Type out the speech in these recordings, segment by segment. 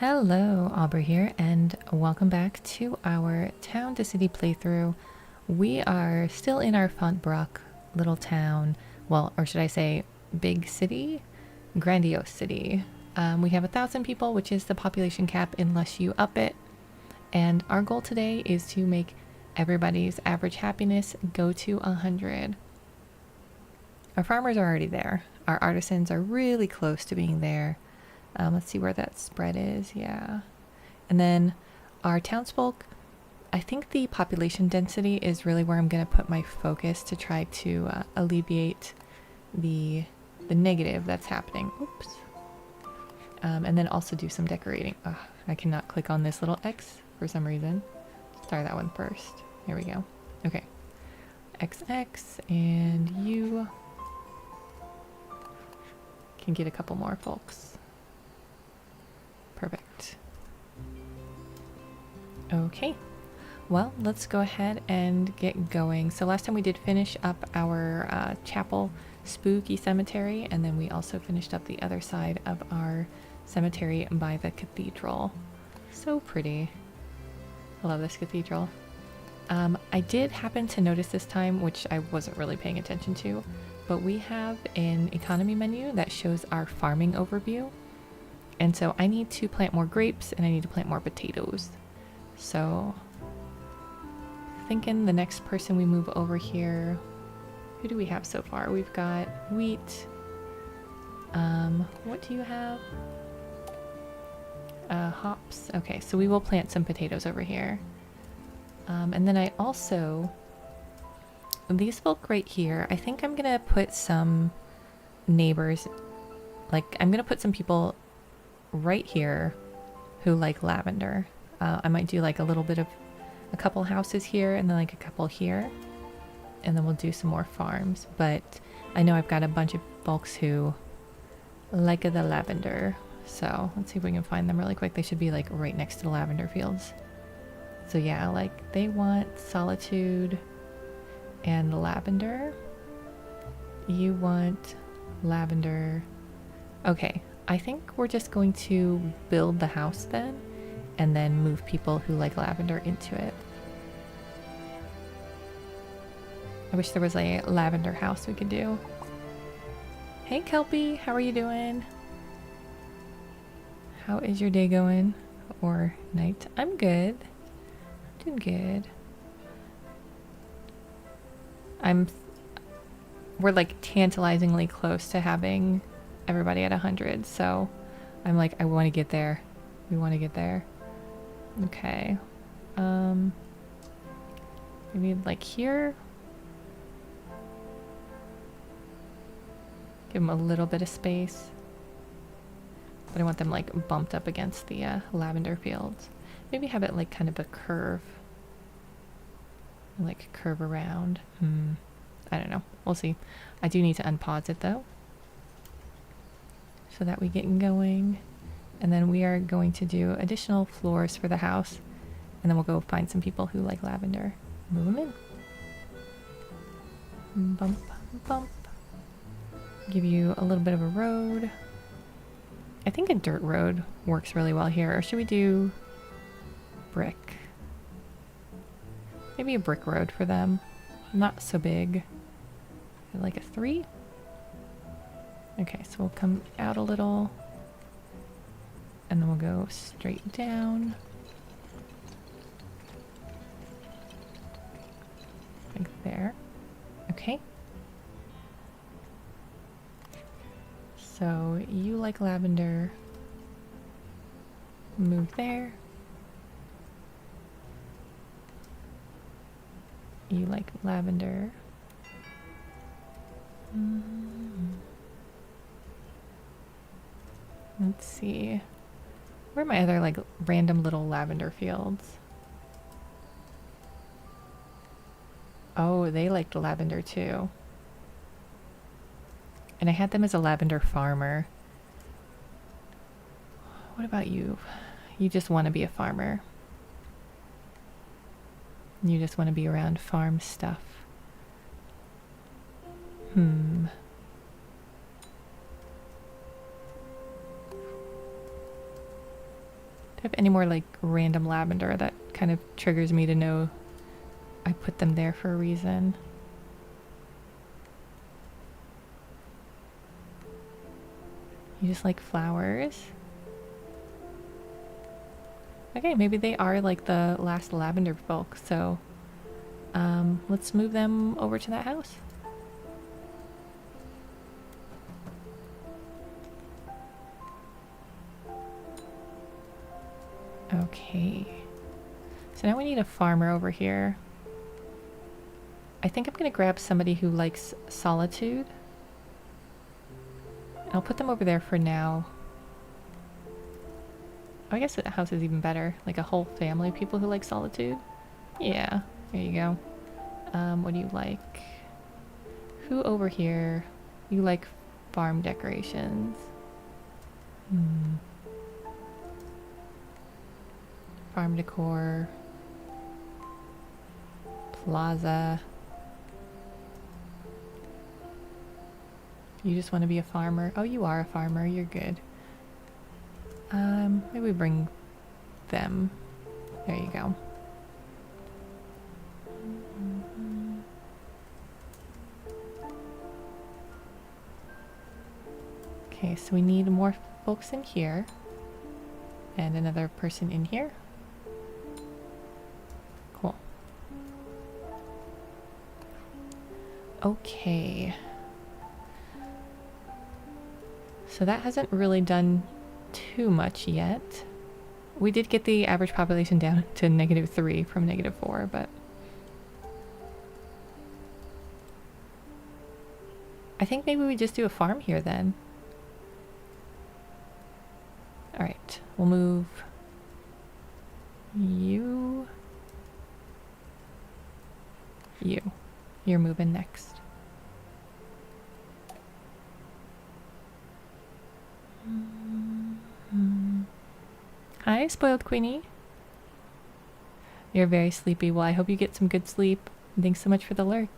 Hello, Aubrey here, and welcome back to our Town to City playthrough. We are still in our Fontebrac little town, well, or should I say big city? Grandiose city. We have 1,000 people, which is the population cap unless you up it. And our goal today is to make everybody's average happiness go to 100. Our farmers are already there. Our artisans are really close to being there. Let's see where that spread is. Yeah. And then our townsfolk, I think the population density is really where I'm going to put my focus to try to alleviate the negative that's happening. Oops. And then also do some decorating. Ugh, I cannot click on this little X for some reason. Let's try that one first. Here we go. Okay. XX, and you can get a couple more folks. Perfect. Okay, well, let's go ahead and get going. So last time we did finish up our chapel spooky cemetery, and then we also finished up the other side of our cemetery by the cathedral. So pretty. I love this cathedral. I did happen to notice this time, which I wasn't really paying attention to, but we have an economy menu that shows our farming overview. And so I need to plant more grapes and I need to plant more potatoes. So thinking the next person we move over here, who do we have so far? We've got wheat. What do you have? Hops. Okay, so we will plant some potatoes over here. And then I also, these folk right here, I think I'm gonna put some neighbors, like I'm gonna put some people right here who like lavender. I might do like a little bit of a couple houses here and then like a couple here, and then we'll do some more farms. But I know I've got a bunch of folks who like the lavender, so let's see if we can find them really quick. They should be like right next to the lavender fields. So yeah, like they want solitude and lavender. You want lavender. Okay, I think we're just going to build the house then, and then move people who like lavender into it. I wish there was a lavender house we could do. Hey Kelpie, how are you doing? How is your day going? Or night? I'm good. I'm doing good. We're like tantalizingly close to having everybody at 100, so I'm like, I want to get there. We want to get there. Okay. Maybe like here. Give them a little bit of space. But I want them like bumped up against the lavender fields. Maybe have it like kind of a curve. Like curve around. I don't know. We'll see. I do need to unpause it though, so that we get going. And then we are going to do additional floors for the house, and then we'll go find some people who like lavender. Move them in. Bump, bump. Give you a little bit of a road. I think a dirt road works really well here. Or should we do brick? Maybe a brick road for them. Not so big. Like a 3? Okay, so we'll come out a little, and then we'll go straight down. Like there. Okay. So you like lavender. Move there. You like lavender. Let's see. Where are my other like random little lavender fields? Oh, they liked lavender too. And I had them as a lavender farmer. What about you? You just want to be a farmer. You just want to be around farm stuff. I have any more like random lavender that kind of triggers me to know I put them there for a reason? You just like flowers? Okay, maybe they are like the last lavender folk, so let's move them over to that house. Okay. So now we need a farmer over here. I think I'm gonna grab somebody who likes solitude. I'll put them over there for now. Oh, I guess the house is even better. Like a whole family of people who like solitude. Yeah, there you go. What do you like? Who over here? You like farm decorations? Farm decor. Plaza. You just want to be a farmer? Oh, you are a farmer. You're good. Maybe we bring them. There you go. Okay, so we need more folks in here. And another person in here. Cool. Okay. So that hasn't really done too much yet. We did get the average population down to -3 from -4, but I think maybe we just do a farm here then. Alright, we'll move you. You're moving next. Hi, Spoiled Queenie. You're very sleepy. Well, I hope you get some good sleep. Thanks so much for the lurk.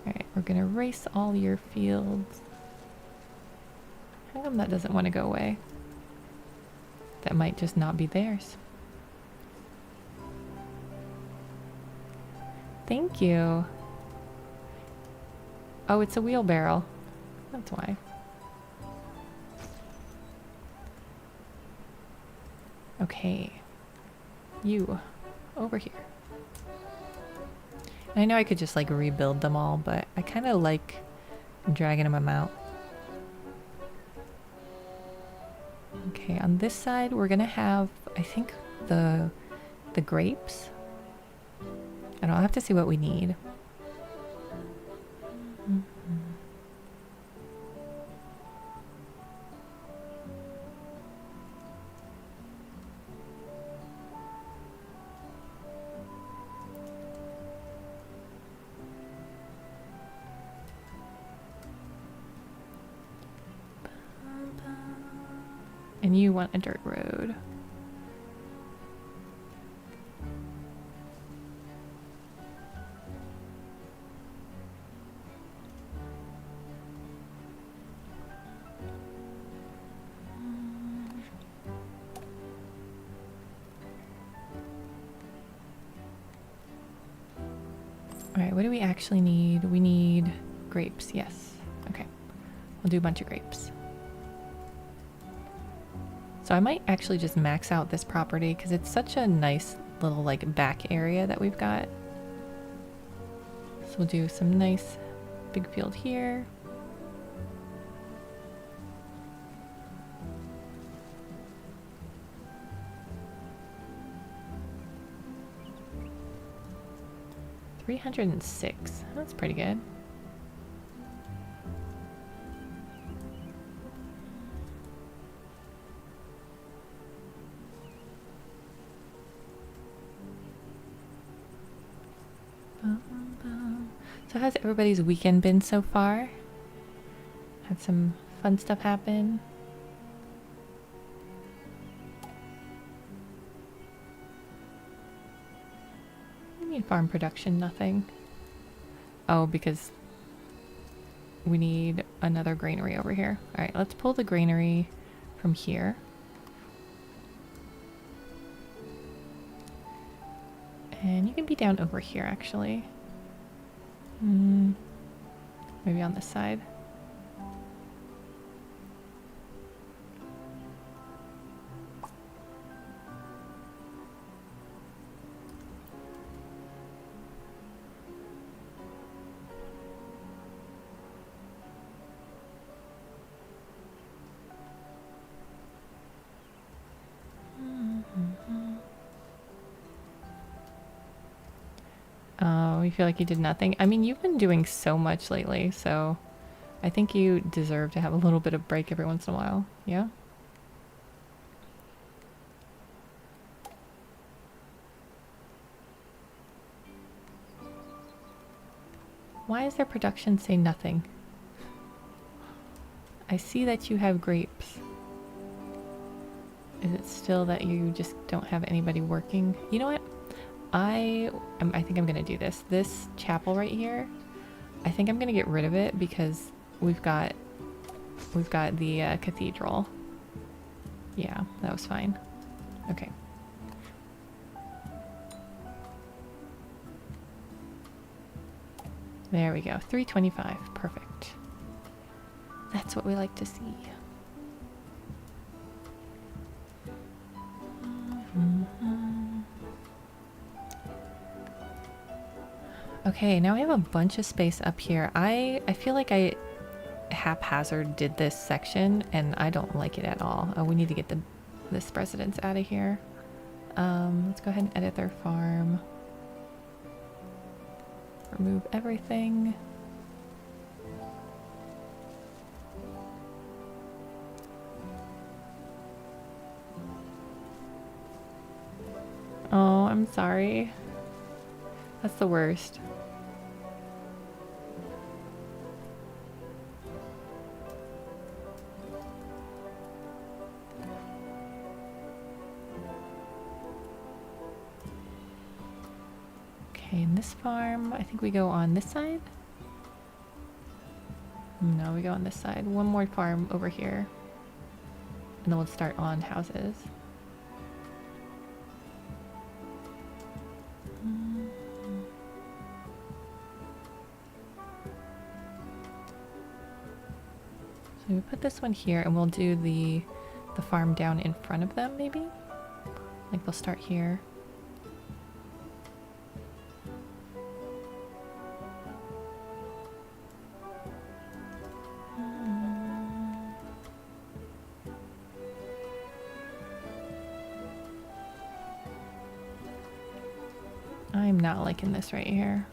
Alright, we're gonna erase all your fields. How come that doesn't want to go away? That might just not be theirs. Thank you. Oh, it's a wheelbarrow. That's why. Okay. You. Over here. And I know I could just like rebuild them all, but I kind of like dragging them out. Okay, on this side we're gonna have, I think, the grapes. I don't know, I'll have to see what we need. And you want a dirt road. Alright, what do we actually need? We need grapes, yes. Okay, we'll do a bunch of grapes. So I might actually just max out this property because it's such a nice little like back area that we've got. So we'll do some nice big field here. $306. That's pretty good. So how's everybody's weekend been so far? Had some fun stuff happen? I need farm production, nothing. Oh, because we need another granary over here. Alright, let's pull the granary from here. And you can be down over here, actually. Maybe on this side. Oh, you feel like you did nothing? I mean, you've been doing so much lately, so I think you deserve to have a little bit of break every once in a while. Yeah? Why is their production say nothing? I see that you have grapes. Is it still that you just don't have anybody working? You know what? I think I'm gonna do this. This chapel right here, I think I'm gonna get rid of it because we've got the cathedral. Yeah, that was fine. Okay. There we go. 325. Perfect. That's what we like to see. Okay, now we have a bunch of space up here. I feel like I haphazard did this section and I don't like it at all. Oh, we need to get this residence out of here. Let's go ahead and edit their farm. Remove everything. Oh, I'm sorry. That's the worst. Okay, in this farm, I think we go on this side. No, we go on this side. One more farm over here. And then we'll start on houses. So we put this one here and we'll do the farm down in front of them maybe? Like they'll start here. I'm not liking this right here.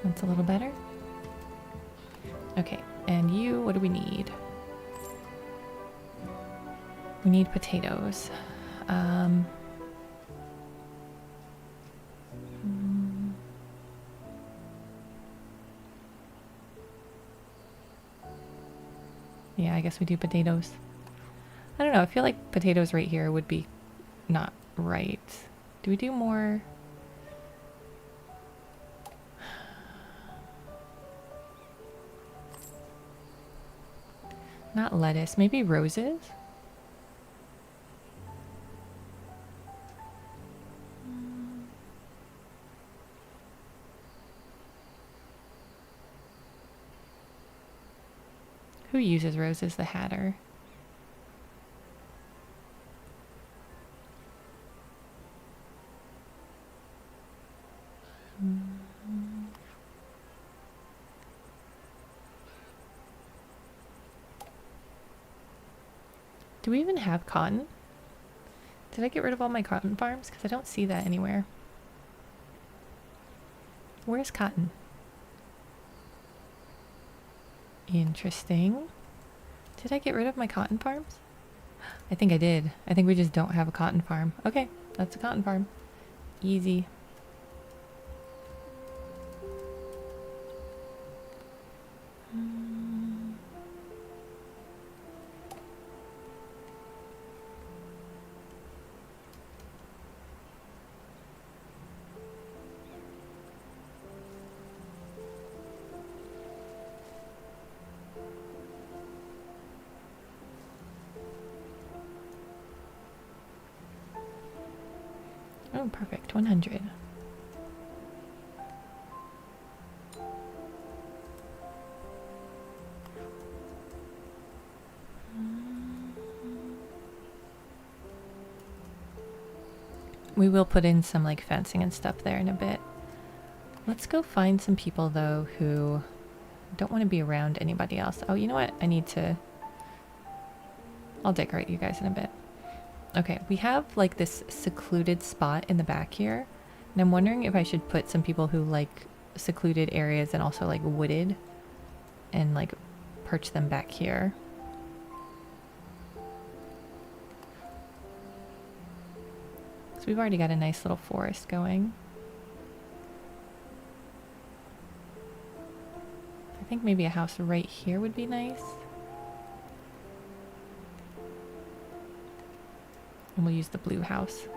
That's a little better. Okay, and you, what do we need? We need potatoes. Yeah, I guess we do potatoes. I don't know, I feel like potatoes right here would be not right. Do we do more? Not lettuce, maybe roses? Who uses roses? The Hatter. Do we even have cotton? Did I get rid of all my cotton farms? Because I don't see that anywhere. Where's cotton? Interesting. Did I get rid of my cotton farms? I think I did. I think we just don't have a cotton farm. Okay, that's a cotton farm. Easy. Oh, perfect. 100. We will put in some like fencing and stuff there in a bit. Let's go find some people though who don't want to be around anybody else. Oh, you know what? I'll decorate you guys in a bit. Okay, we have like this secluded spot in the back here. And I'm wondering if I should put some people who like secluded areas and also like wooded and like perch them back here. So we've already got a nice little forest going. I think maybe a house right here would be nice. And we'll use the blue house.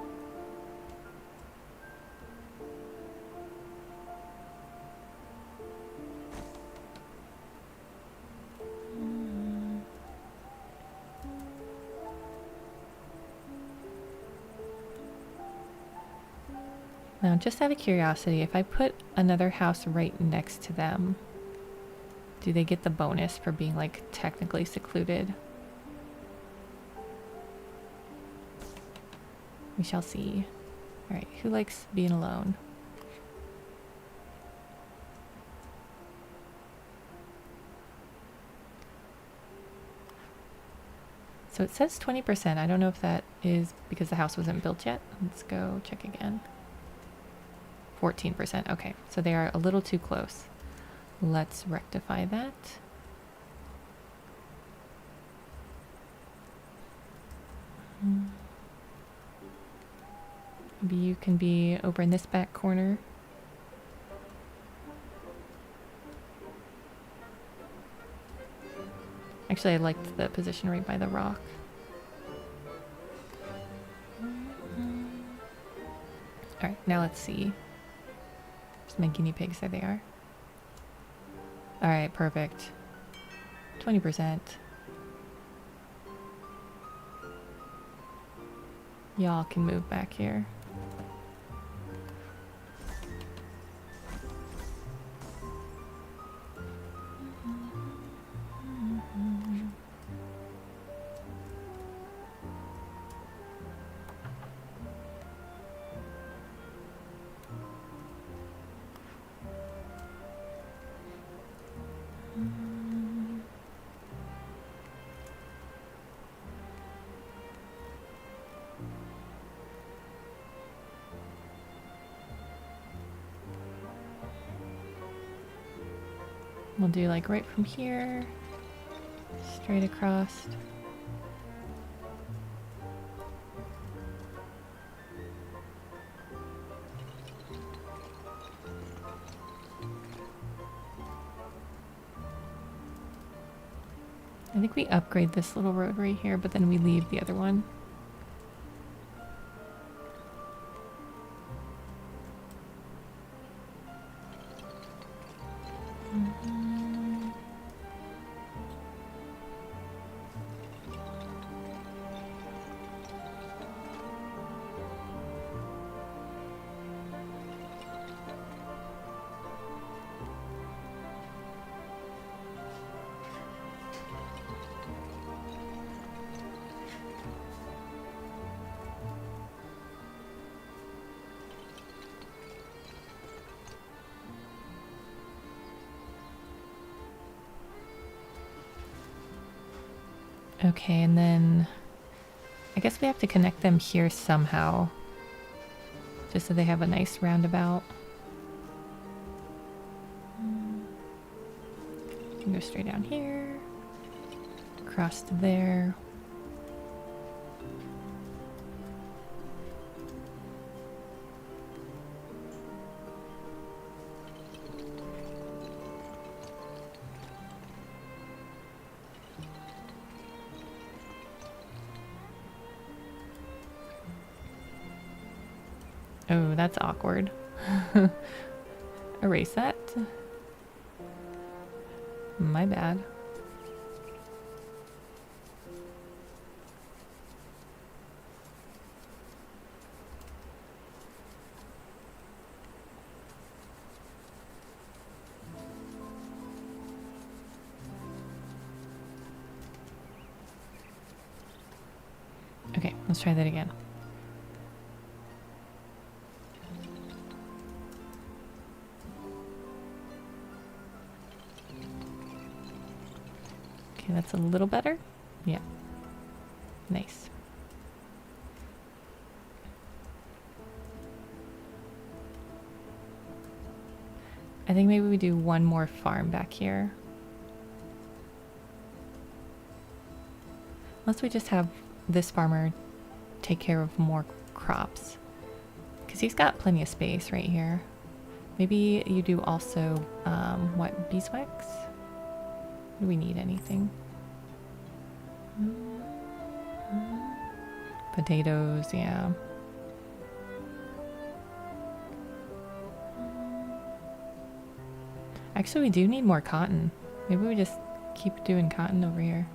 Now, just out of curiosity, if I put another house right next to them, do they get the bonus for being like technically secluded? We shall see. Alright, who likes being alone? So it says 20%. I don't know if that is because the house wasn't built yet. Let's go check again. 14%. Okay, so they are a little too close. Let's rectify that. Maybe you can be over in this back corner. Actually, I liked the position right by the rock. Alright, now let's see. There's my guinea pigs. There they are. Alright, perfect. 20%. Y'all can move back here. We'll do like right from here, straight across. I think we upgrade this little road right here, but then we leave the other one. Okay, and then I guess we have to connect them here somehow, just so they have a nice roundabout. You can go straight down here, across to there. Oh, that's awkward. Erase that. My bad. Let's try that again. Okay, that's a little better. Yeah. Nice. I think maybe we do one more farm back here. Unless we just have this farmer take care of more crops. Because he's got plenty of space right here. Maybe you do also, what, beeswax? Do we need anything? Potatoes, yeah. Actually, we do need more cotton. Maybe we just keep doing cotton over here.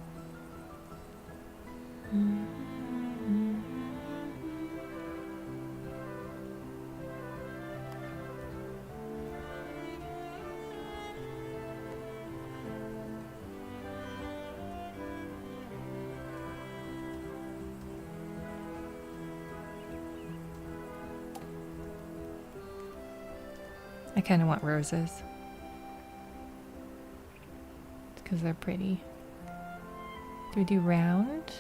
I kind of want roses. Because they're pretty. Do we do round?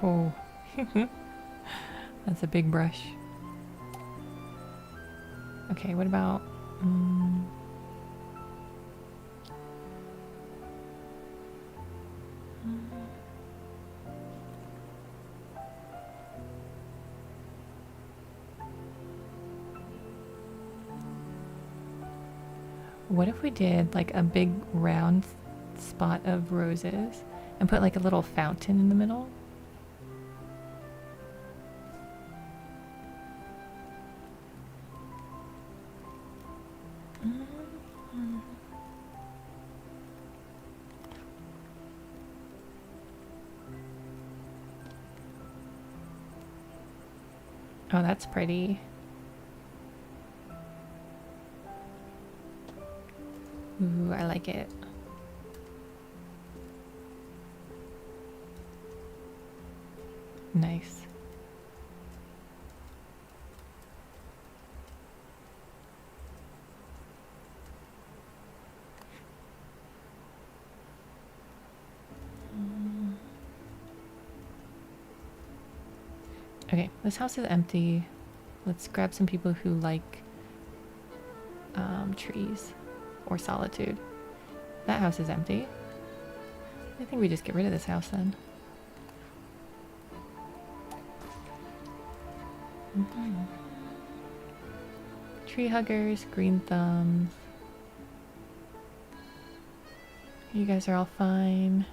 Oh. That's a big brush. Okay, what about... what if we did like a big round spot of roses and put like a little fountain in the middle? Oh, that's pretty. Ooh, I like it. Nice. Okay, this house is empty. Let's grab some people who like trees or solitude. That house is empty. I think we just get rid of this house then. Tree huggers, green thumbs. You guys are all fine.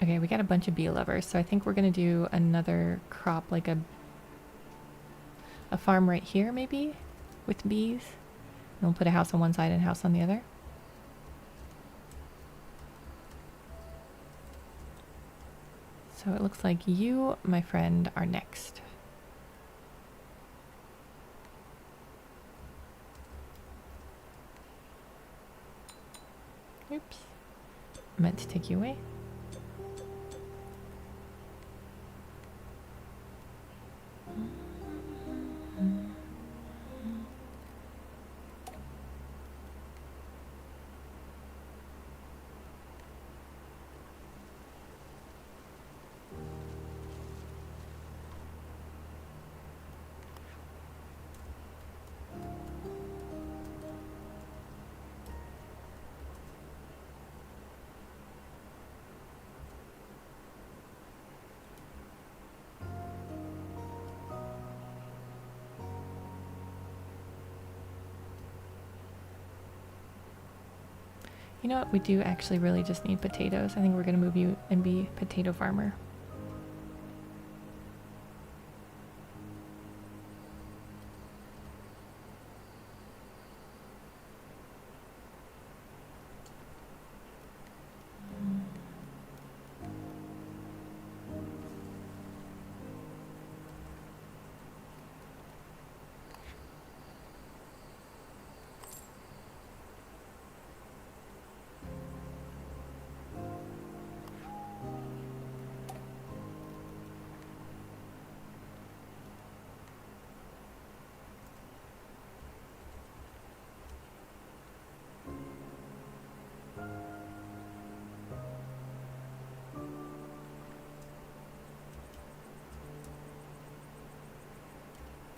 Okay, we got a bunch of bee lovers, so I think we're gonna do another crop, like a farm right here, maybe, with bees. And we'll put a house on one side and a house on the other. So it looks like you, my friend, are next. Oops. I meant to take you away. You know what? We do actually really just need potatoes. I think we're going to move you and be potato farmer.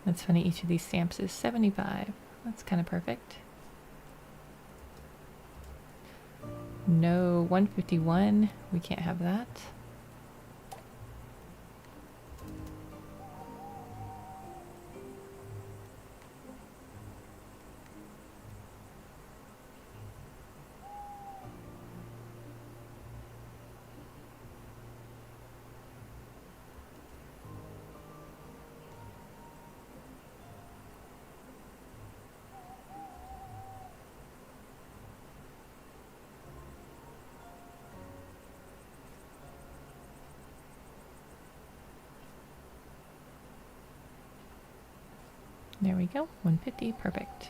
That's funny, each of these stamps is 75. That's kind of perfect. No, 151. We can't have that. There we go, 150, perfect.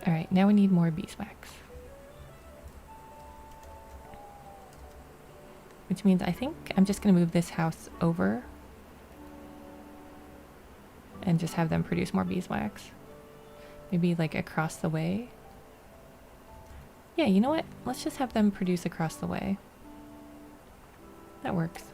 All right, now we need more beeswax. Which means I think I'm just gonna move this house over and just have them produce more beeswax. Maybe like across the way. Yeah, you know what? Let's just have them produce across the way. That works.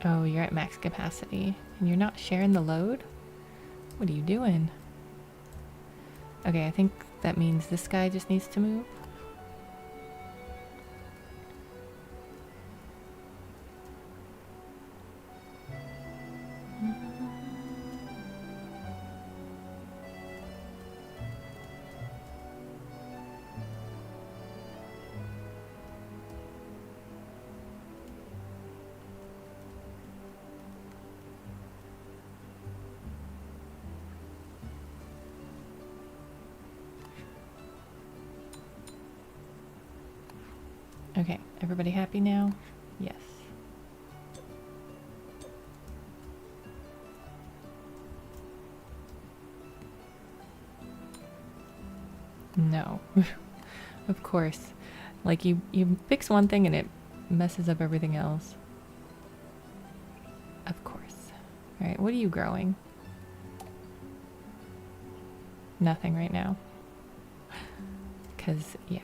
Oh, you're at max capacity and you're not sharing the load? What are you doing? Okay, I think that means this guy just needs to move. Okay, everybody happy now? Yes. No. Of course. Like you fix one thing and it messes up everything else. Of course. All right, what are you growing? Nothing right now. 'Cause yeah.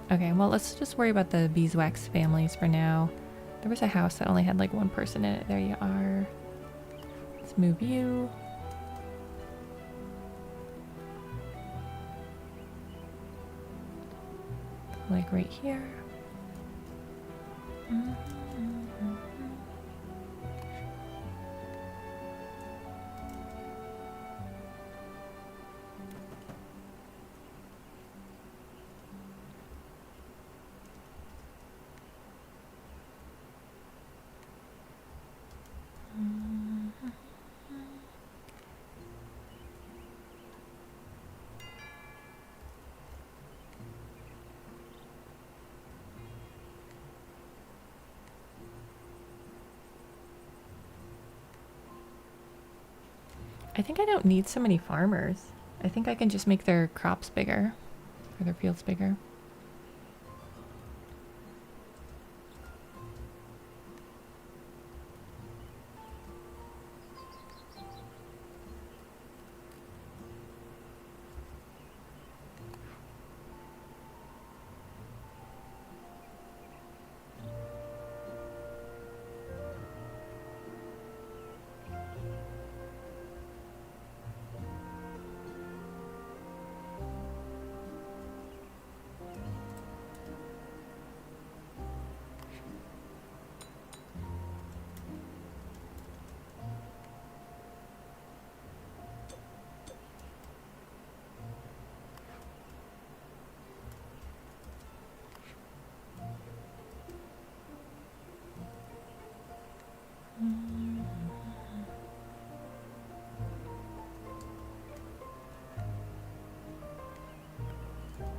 Okay, well, let's just worry about the beeswax families for now. There was a house that only had like one person in it. There you are. Let's move you. Like right here. I think I don't need so many farmers. I think I can just make their crops bigger, or their fields bigger.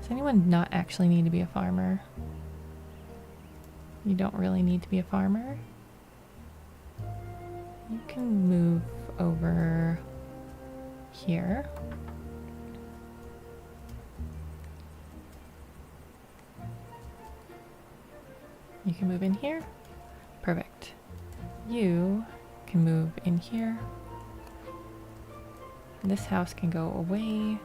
Does anyone not actually need to be a farmer? You don't really need to be a farmer. You can move over here. You can move in here. Perfect. You can move in here. This house can go away.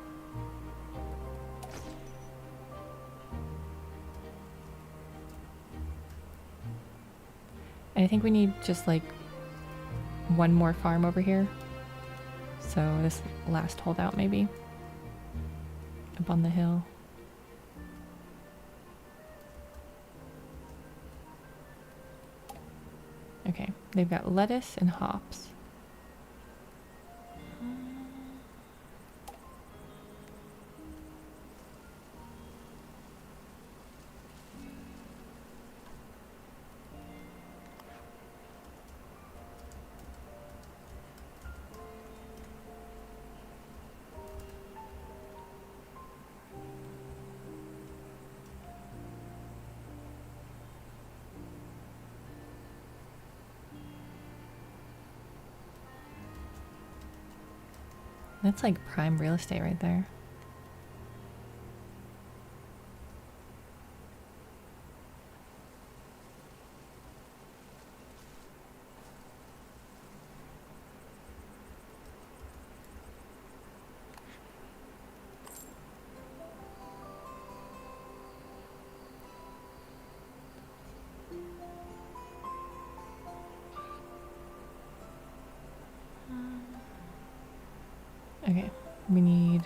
And I think we need just like one more farm over here. So this last holdout maybe. Up on the hill. Okay, they've got lettuce and hops. That's like prime real estate right there. Okay, we need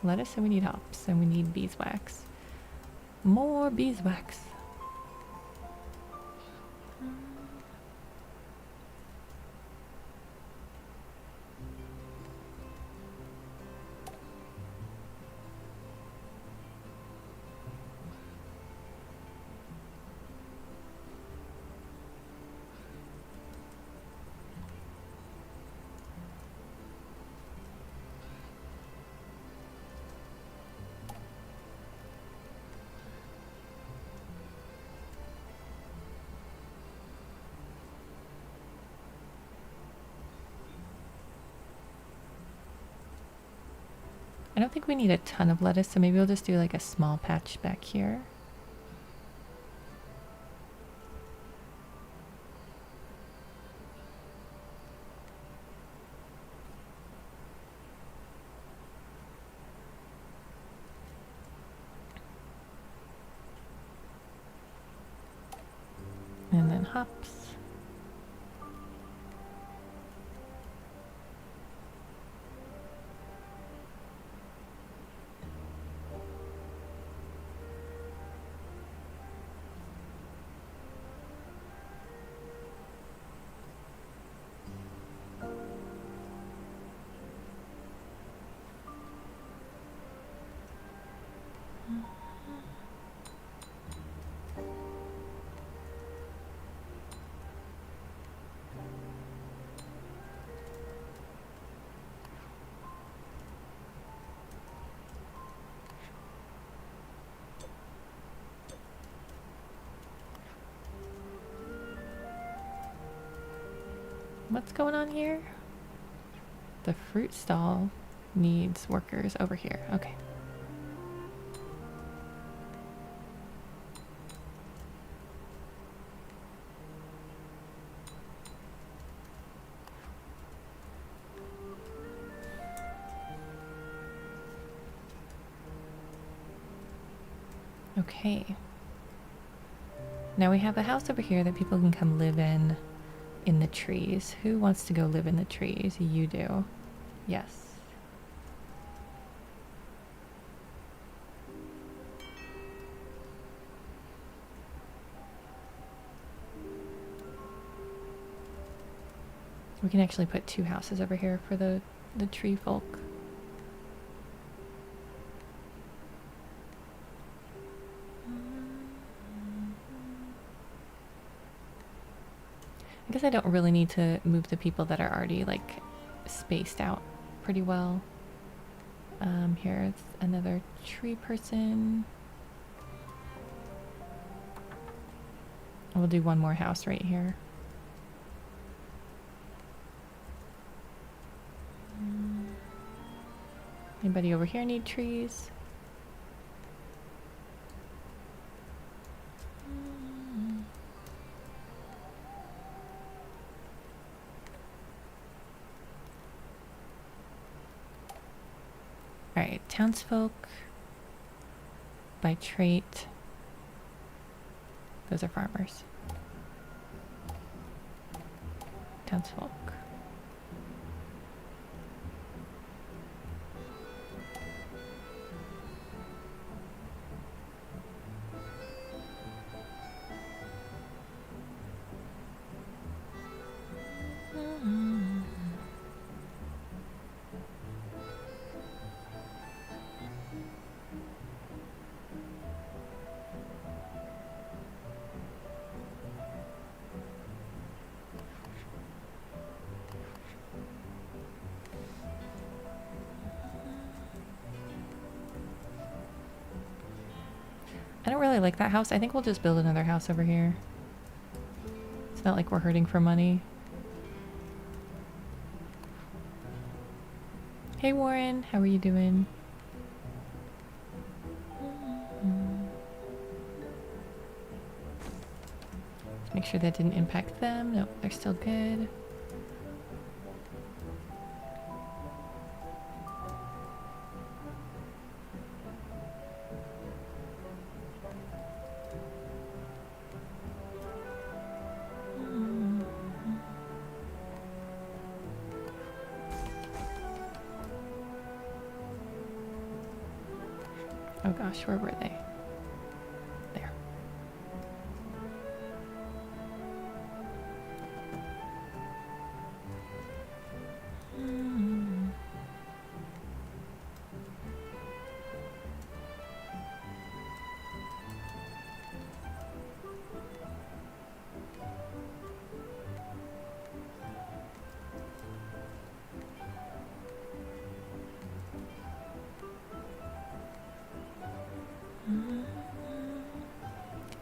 lettuce and we need hops and we need beeswax. More beeswax. I don't think we need a ton of lettuce, so maybe we'll just do like a small patch back here. And then hops. What's going on here? The fruit stall needs workers over here. Okay. Okay. Now we have a house over here that people can come live in the trees. Who wants to go live in the trees? You do. Yes. We can actually put 2 houses over here for the tree folk. I guess I don't really need to move the people that are already like spaced out pretty well. Here's another tree person. We'll do one more house right here. Anybody over here need trees? Alright, townsfolk by trait. Those are farmers. Townsfolk. I don't really like that house. I think we'll just build another house over here. It's not like we're hurting for money. Hey Warren, how are you doing? Let's make sure that didn't impact them. Nope, they're still good. Oh gosh, where were they? There.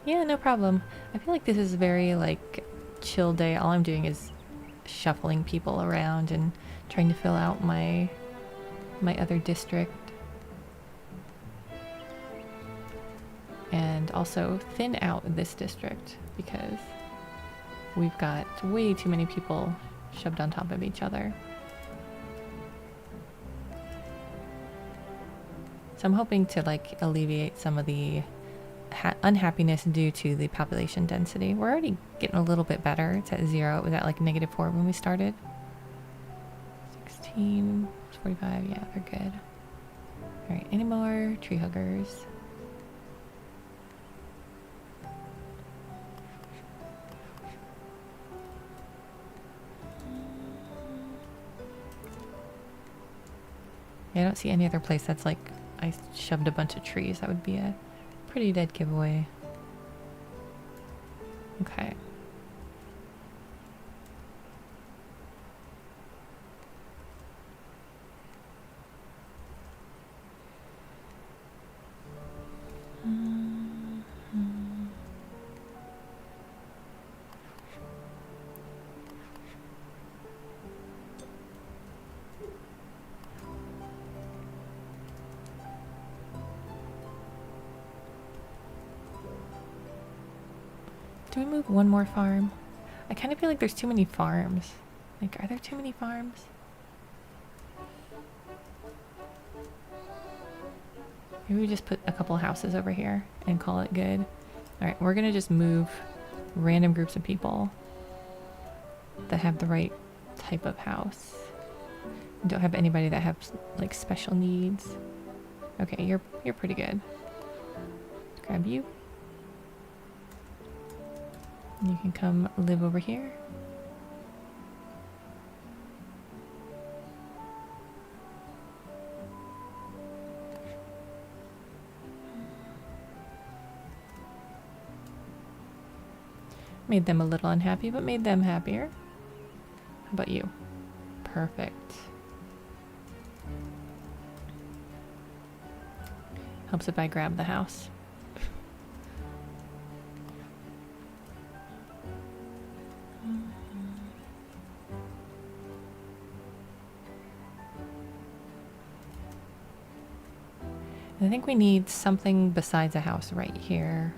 Yeah, no problem. I feel like this is a very like chill day. All I'm doing is shuffling people around and trying to fill out my other district. And also thin out this district because we've got way too many people shoved on top of each other. So I'm hoping to like alleviate some of the unhappiness due to the population density. We're already getting a little bit better. It's at 0. It was at like -4 when we started. 16, 45, yeah, they're good. Alright, any more tree huggers? Yeah, I don't see any other place that's like I shoved a bunch of trees. That would be a pretty dead giveaway. Okay. Do we move one more farm? I kind of feel like there's too many farms. Like, are there too many farms? Maybe we just put a couple houses over here and call it good. Alright, we're gonna just move random groups of people that have the right type of house. Don't have anybody that have like special needs. Okay, you're pretty good. Grab you. You can come live over here. Made them a little unhappy, but made them happier. How about you? Perfect. Helps if I grab the house. I think we need something besides a house right here.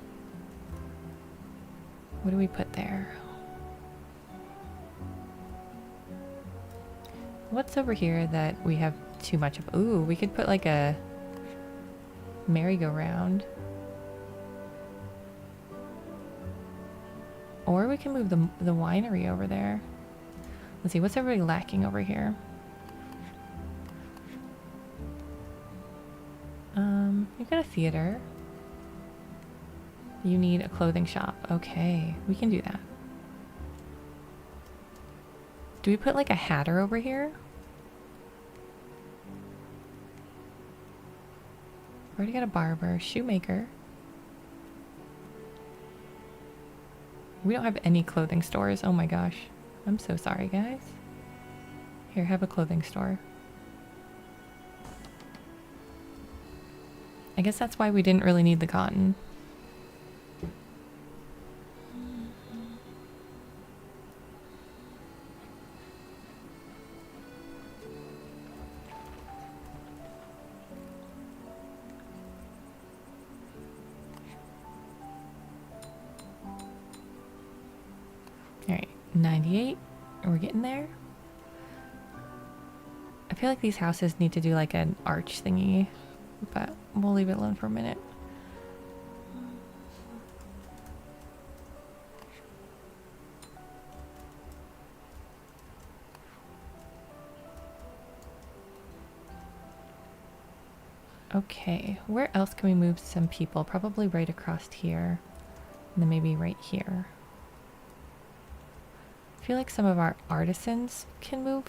What do we put there? What's over here that we have too much of? Ooh, we could put like a merry-go-round. Or we can move the winery over there. Let's see, what's everybody lacking over here? You've got a theater. You need a clothing shop. Okay, we can do that. Do we put like a hatter over here? Already got a barber, shoemaker. We don't have any clothing stores. Oh my gosh. I'm so sorry, guys. Here, have a clothing store. I guess that's why we didn't really need the cotton. Alright, 98. We're getting there. I feel like these houses need to do like an arch thingy, but we'll leave it alone for a minute. Okay, where else can we move some people? Probably right across here, and then maybe right here. I feel like some of our artisans can move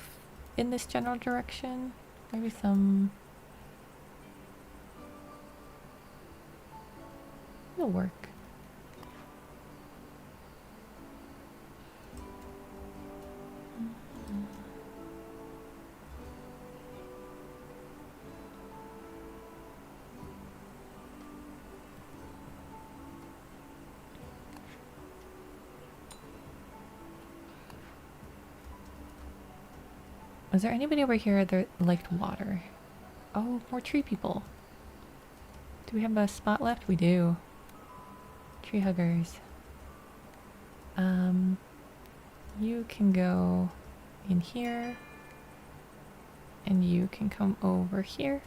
in this general direction. Maybe some... It'll work. Is there anybody over here that liked water? Oh, more tree people. Do we have a spot left? We do. Tree huggers. You can go in here. And you can come over here.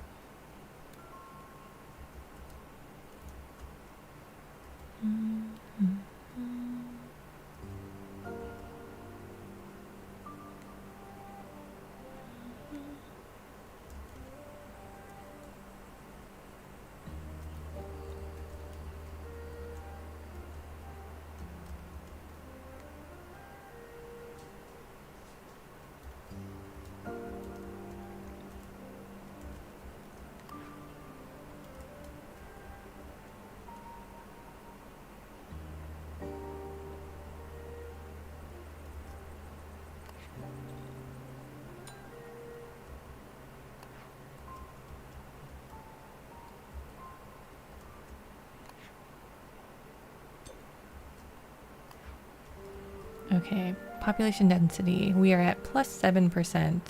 Okay, population density. We are at plus 7%.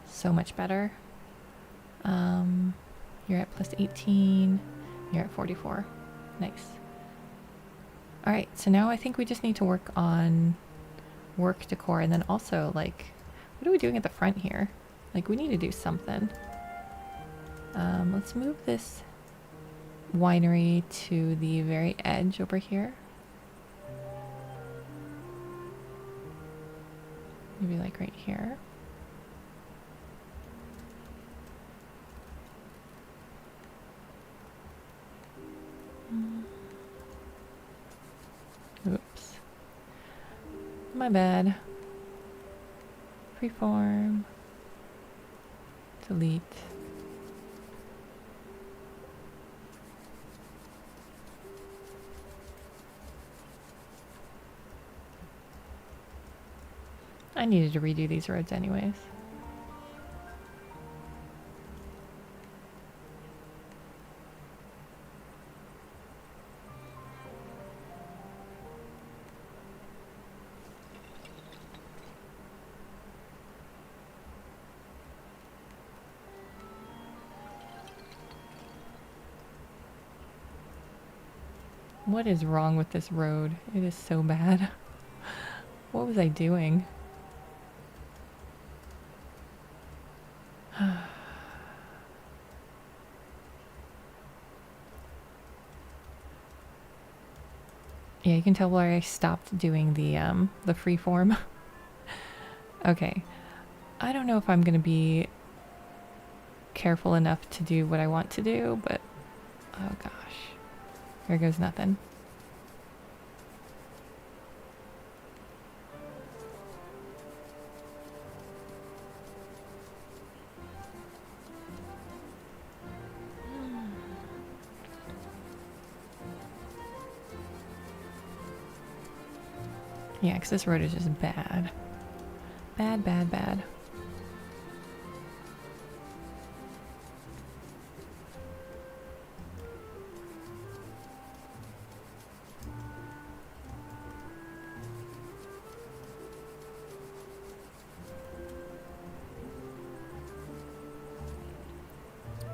So much better. You're at plus 18. You're at 44. Nice. Alright, so now I think we just need to work on work decor, and then also, like, what are we doing at the front here? Like, we need to do something. Let's move this winery to the very edge over here. Maybe like right here. Oops. My bad. Freeform. Delete. I needed to redo these roads anyways. What is wrong with this road? It is so bad. What was I doing? Yeah, you can tell where I stopped doing the freeform. Okay. I don't know if I'm gonna be careful enough to do what I want to do, but oh gosh. Here goes nothing. Yeah, because this road is just bad. Bad, bad, bad.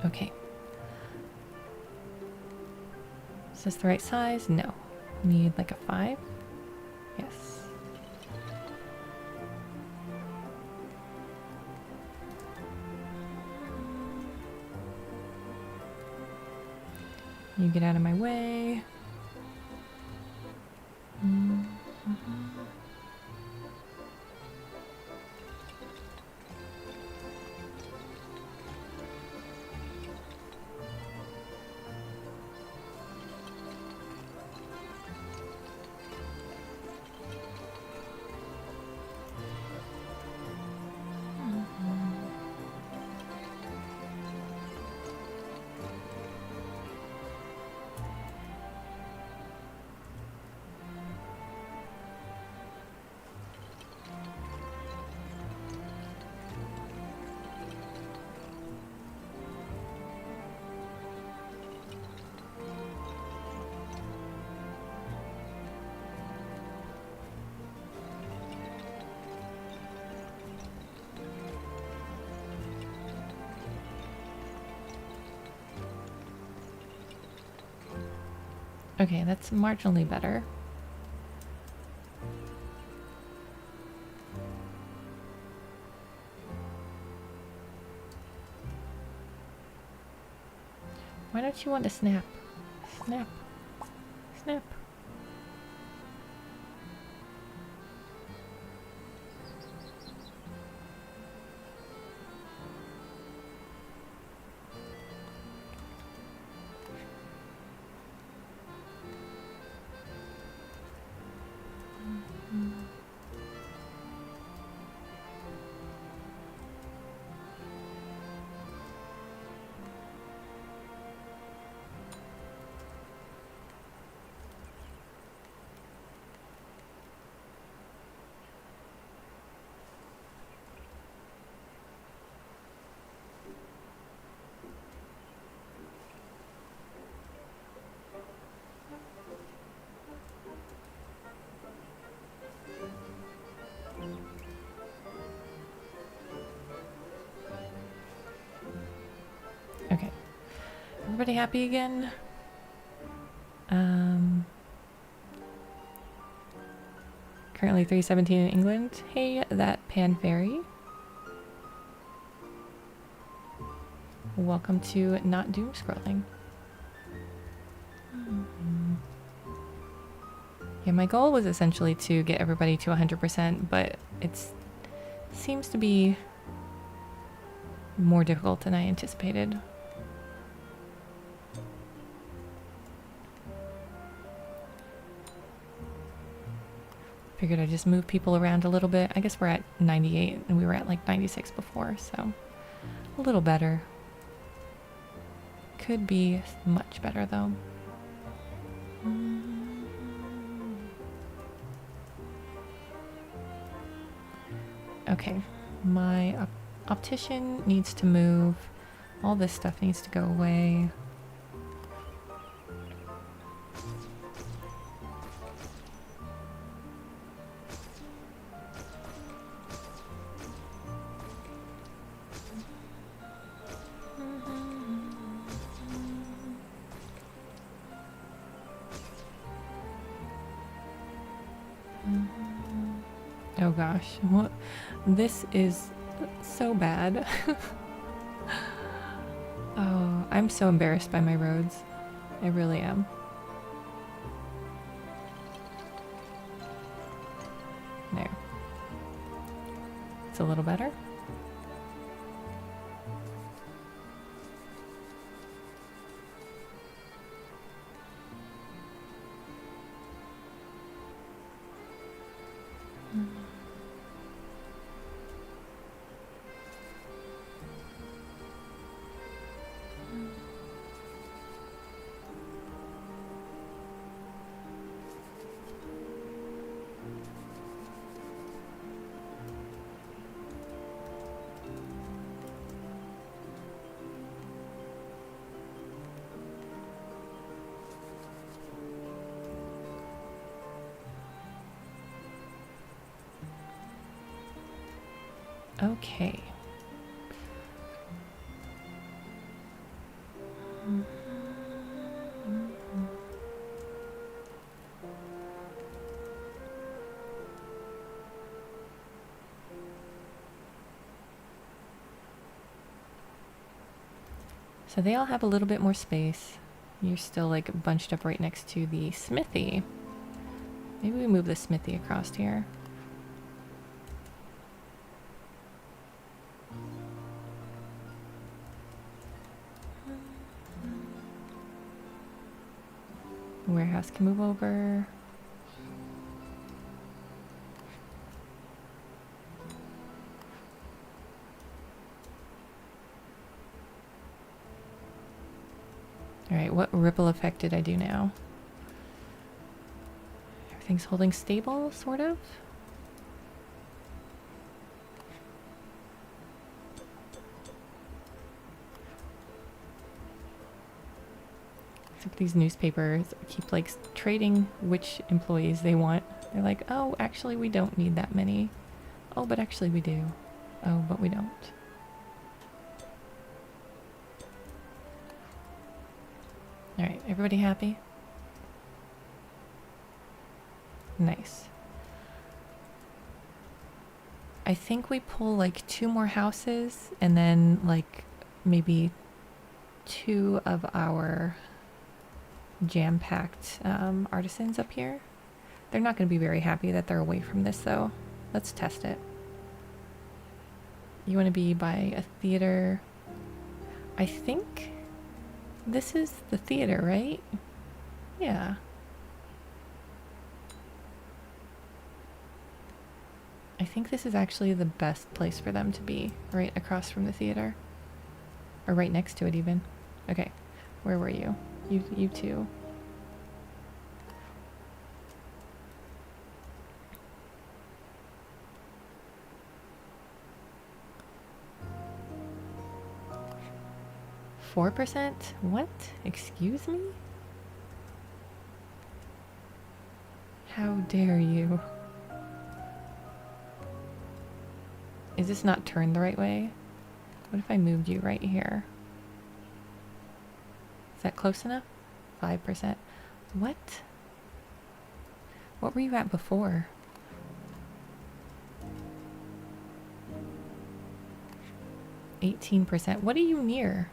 Okay. Is this the right size? No. Need like a 5? Yes. You get out of my way. Okay, that's marginally better. Why don't you want to snap? Snap. Snap. Okay. Everybody happy again? Currently 317 in England. Hey, that Pan Fairy. Welcome to Not Doom Scrolling. Yeah, my goal was essentially to get everybody to 100%, but it seems to be more difficult than I anticipated. Figured I'd just move people around a little bit. I guess we're at 98 and we were at like 96 before, so a little better. Could be much better though. Okay, my optician needs to move. All this stuff needs to go away. Oh gosh, what? This is so bad. Oh, I'm so embarrassed by my roads. I really am. There. It's a little better. Okay. So they all have a little bit more space. You're still like bunched up right next to the smithy. Maybe we move the smithy across here. Warehouse can move over. Alright, what ripple effect did I do now? Everything's holding stable, sort of? Except these newspapers keep like trading which employees they want. They're like, oh, actually we don't need that many. Oh, but actually we do. Oh, but we don't. Alright, everybody happy? Nice. I think we pull like 2 more houses and then like maybe 2 of our jam-packed artisans up here. They're not going to be very happy that they're away from this though. Let's test it. You want to be by a theater. I think this is the theater, right? Yeah. I think this is actually the best place for them to be, right across from the theater. Or right next to it even. Okay, where were you? You two. %? What? Excuse me? How dare you? Is this not turned the right way? What if I moved you right here? Is that close enough? 5%. What? What were you at before? 18%. What are you near?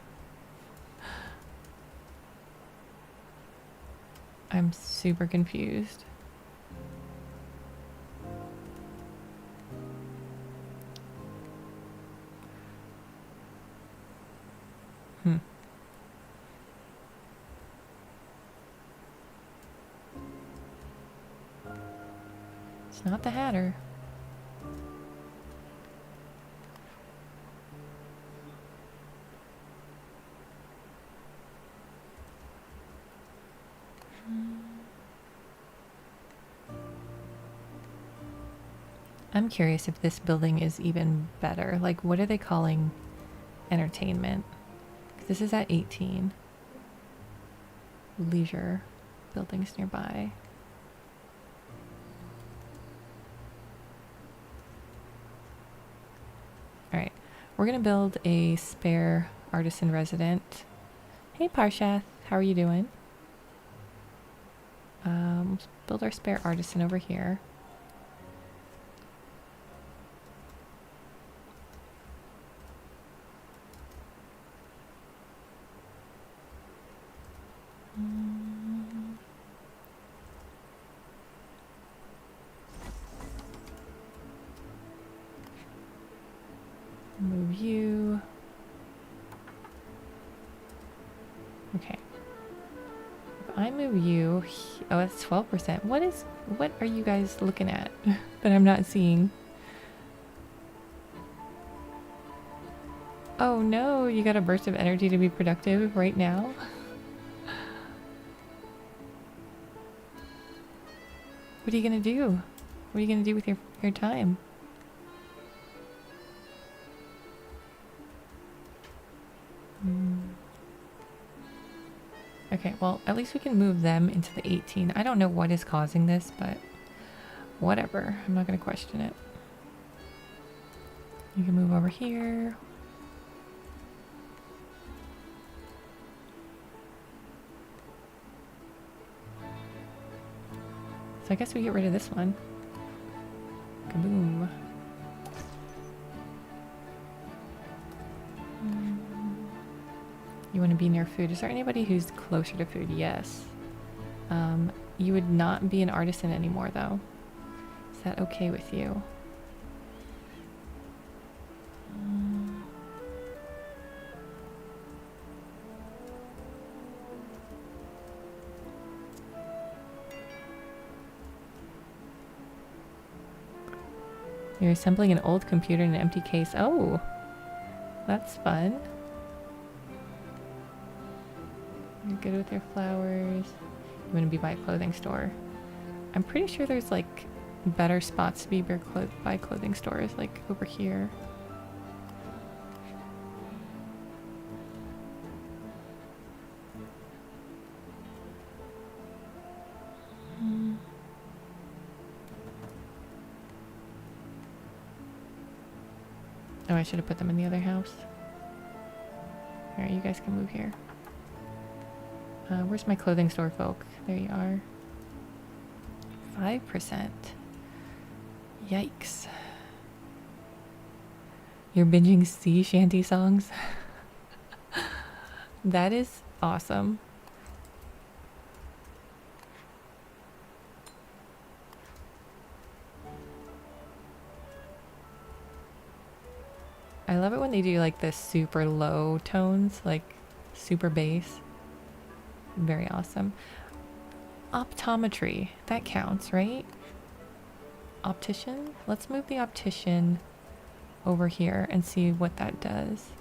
I'm super confused. It's not the Hatter. I'm curious if this building is even better. Like, what are they calling entertainment? This is at 18. Leisure buildings nearby. Alright, we're gonna build a spare artisan resident. Hey Parshath, how are you doing? Let's build our spare artisan over here. Move you. Okay. If I move you, oh, that's 12%. What are you guys looking at that I'm not seeing? Oh no, you got a burst of energy to be productive right now? What are you gonna do? What are you gonna do with your time? Okay, well, at least we can move them into the 18. I don't know what is causing this, but whatever. I'm not going to question it. You can move over here. So I guess we get rid of this one. Kaboom. You want to be near food. Is there anybody who's closer to food? Yes. You would not be an artisan anymore, though. Is that okay with you? You're assembling an old computer in an empty case. Oh, that's fun. You're good with your flowers. You want to be by a clothing store. I'm pretty sure there's like better spots to be by clothing stores, like over here. Oh, I should have put them in the other house. Alright, you guys can move here. Where's my clothing store folk? There you are. 5%. Yikes. You're binging sea shanty songs? That is awesome. I love it when they do like the super low tones, like super bass. Very awesome. Optometry, that counts, right? Optician? Let's move the optician over here and see what that does.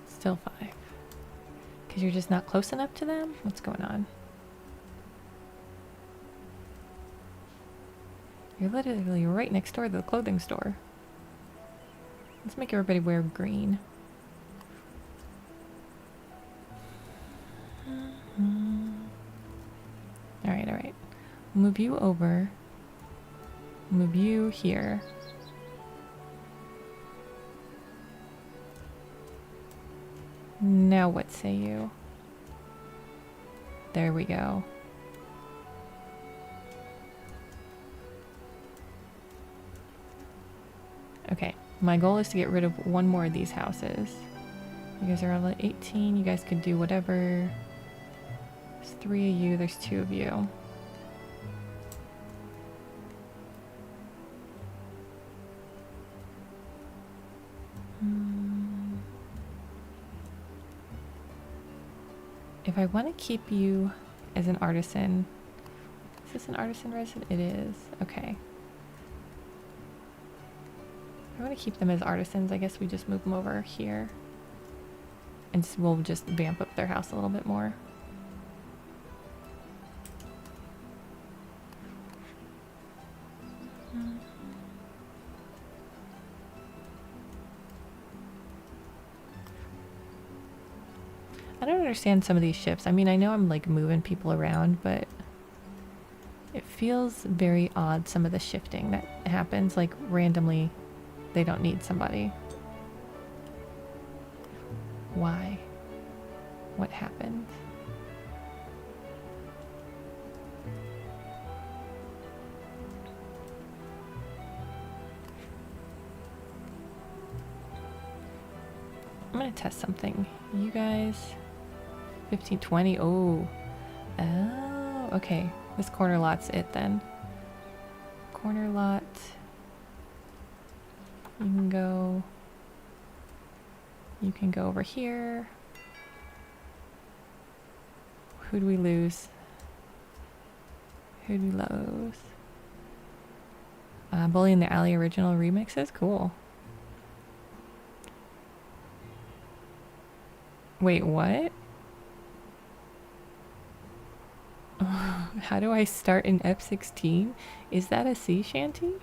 Still 5. Because you're just not close enough to them? What's going on? You're literally right next door to the clothing store. Let's make everybody wear green. move you over. Move you here. Now what say you? There we go. Okay, my goal is to get rid of one more of these houses. You guys are all at 18. You guys could do whatever. There's 3 of you. There's 2 of you. If I want to keep you as an artisan, is this an artisan resident? It is. Okay. If I want to keep them as artisans, I guess we just move them over here. And we'll just vamp up their house a little bit more. I don't understand some of these shifts. I mean, I know I'm like moving people around, but it feels very odd, some of the shifting that happens, like randomly they don't need somebody. Why? What happened? I'm gonna test something. You guys... 15, 20. Oh. Oh, okay. This corner lot's it then. Corner lot. You can go... You can go over here. Who do we lose? Who do we lose? Bully in the Alley original remixes? Cool. Wait, what? How do I start an F-16? Is that a sea shanty?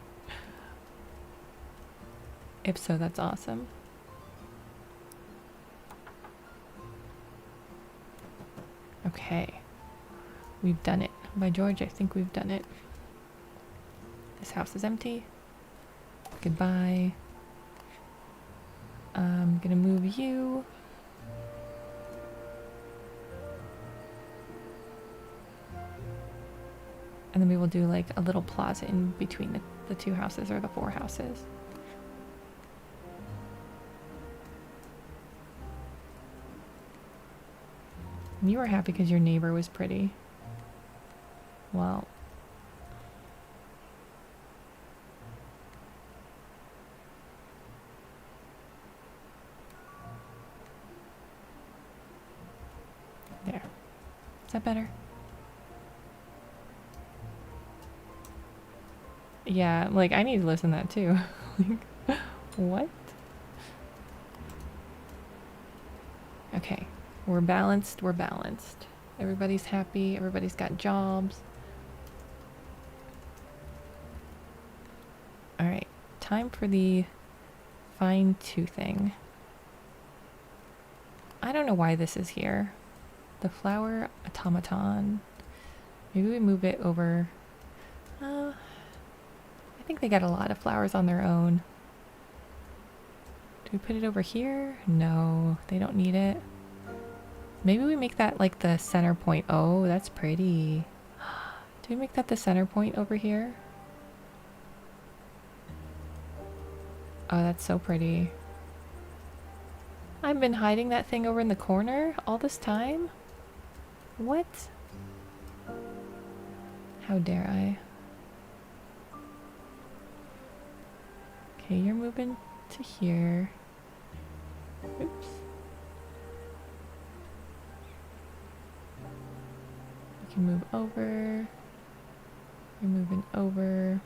If so, that's awesome. Okay. We've done it. By George, I think we've done it. This house is empty. Goodbye. I'm gonna move you. And then we will do like a little plaza in between the 2 houses or the 4 houses. You were happy because your neighbor was pretty. Well. There. Is that better? Yeah, like I need to listen to that too. Like, what? Okay, we're balanced, we're balanced. Everybody's happy, everybody's got jobs. Alright, time for the fine toothing. I don't know why this is here. The flower automaton. Maybe we move it over. I think they got a lot of flowers on their own. Do we put it over here? No, they don't need it. Maybe we make that like the center point. Oh, that's pretty. Do we make that the center point over here? Oh, that's so pretty. I've been hiding that thing over in the corner all this time? What? How dare I? Okay, you're moving to here. Oops. You can move over. You're moving over.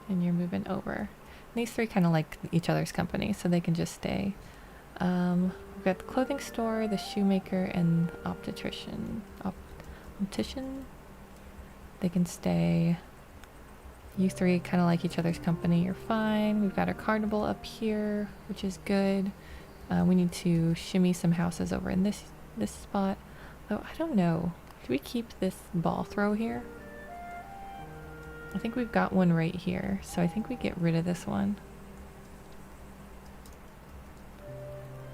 And you're moving over. And these 3 kind of like each other's company, so they can just stay. We've got the clothing store, the shoemaker, and optician. Optician? They can stay. You 3 kind of like each other's company. You're fine. We've got our carnival up here, which is good. We need to shimmy some houses over in this spot. Oh, I don't know. Do we keep this ball throw here? I think we've got one right here, so I think we get rid of this one.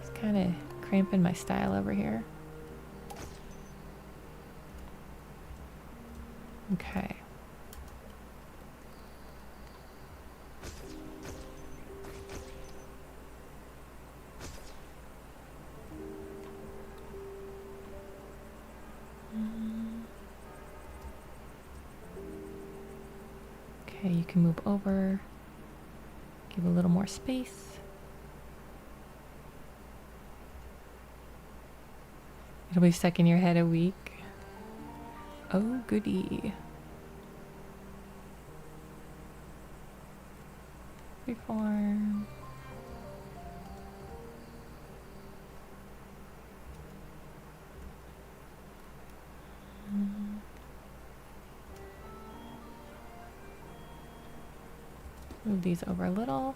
It's kind of cramping my style over here. Okay. Okay, you can move over. Give a little more space. It'll be stuck in your head a week. Oh, goody. Reform. Move these over a little.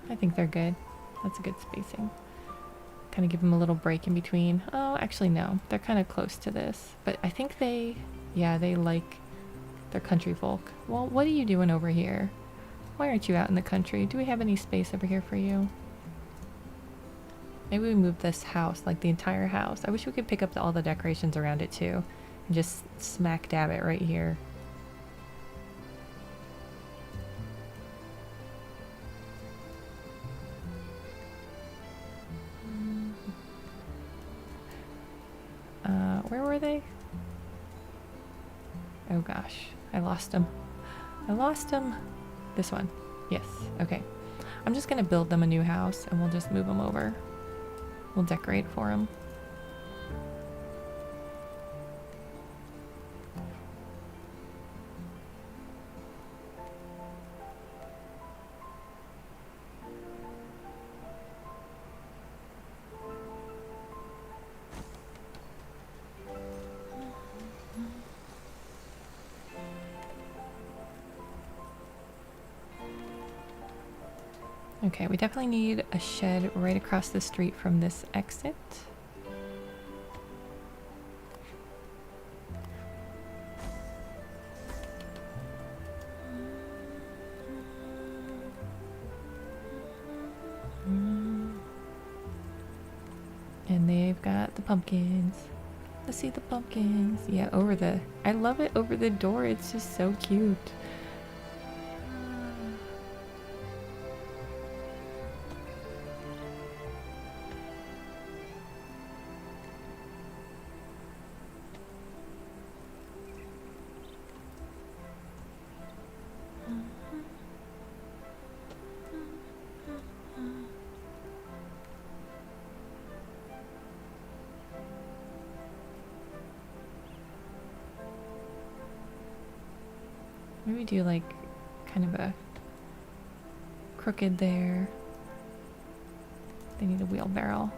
I think they're good. That's a good spacing. Kind of give them a little break in between. Oh, actually no. They're kind of close to this. But I think they like their country folk. Well, what are you doing over here? Why aren't you out in the country? Do we have any space over here for you? Maybe we move this house, like the entire house. I wish we could pick up all the decorations around it too. And just smack dab it right here. Where were they? Oh gosh, I lost them. I lost them. This one. Yes, okay. I'm just gonna build them a new house and we'll just move them over. We'll decorate for them. Okay, we definitely need a shed right across the street from this exit. And they've got the pumpkins. Let's see the pumpkins. Yeah, over the... I love it over the door. It's just so cute. Maybe do like kind of a crooked there. They need a wheelbarrow.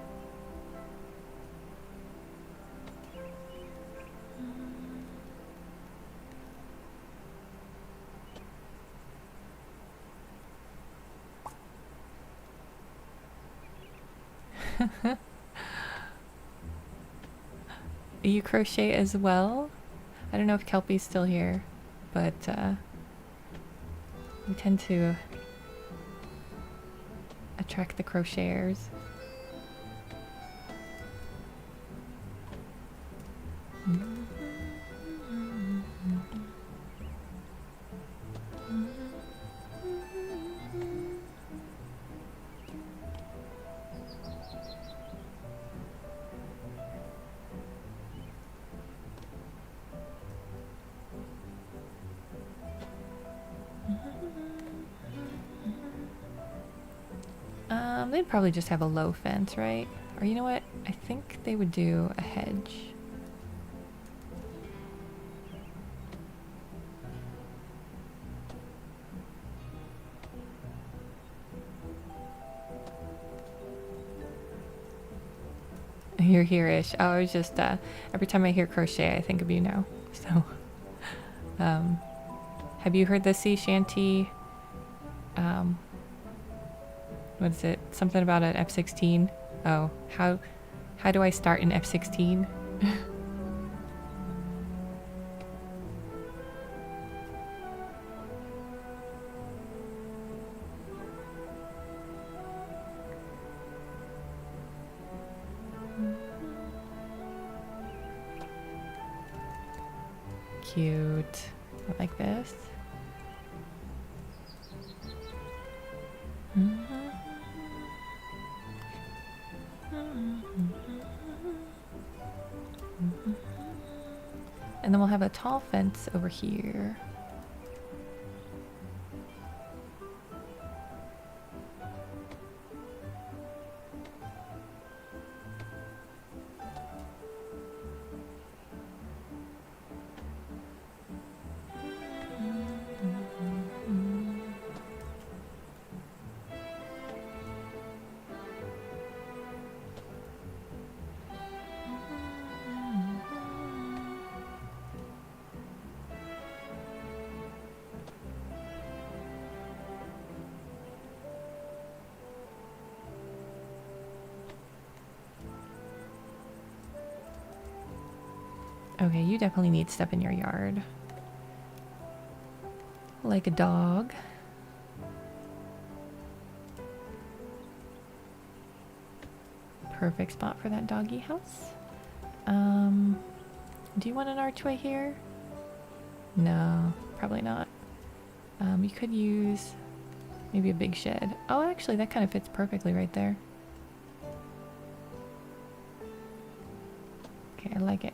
You crochet as well? I don't know if Kelpie's still here, but we tend to attract the crocheters. They'd probably just have a low fence, right? Or you know what? I think they would do a hedge. You're here-ish. Oh, I was just, every time I hear crochet, I think of you now. So, have you heard the sea shanty? What is it? Something about an F-16? Oh, how do I start an F-16? Cute. I like this. And then we'll have a tall fence over here. Okay, you definitely need stuff in your yard. Like a dog. Perfect spot for that doggy house. Do you want an archway here? No, probably not. You could use maybe a big shed. Oh, actually, that kind of fits perfectly right there. Okay, I like it.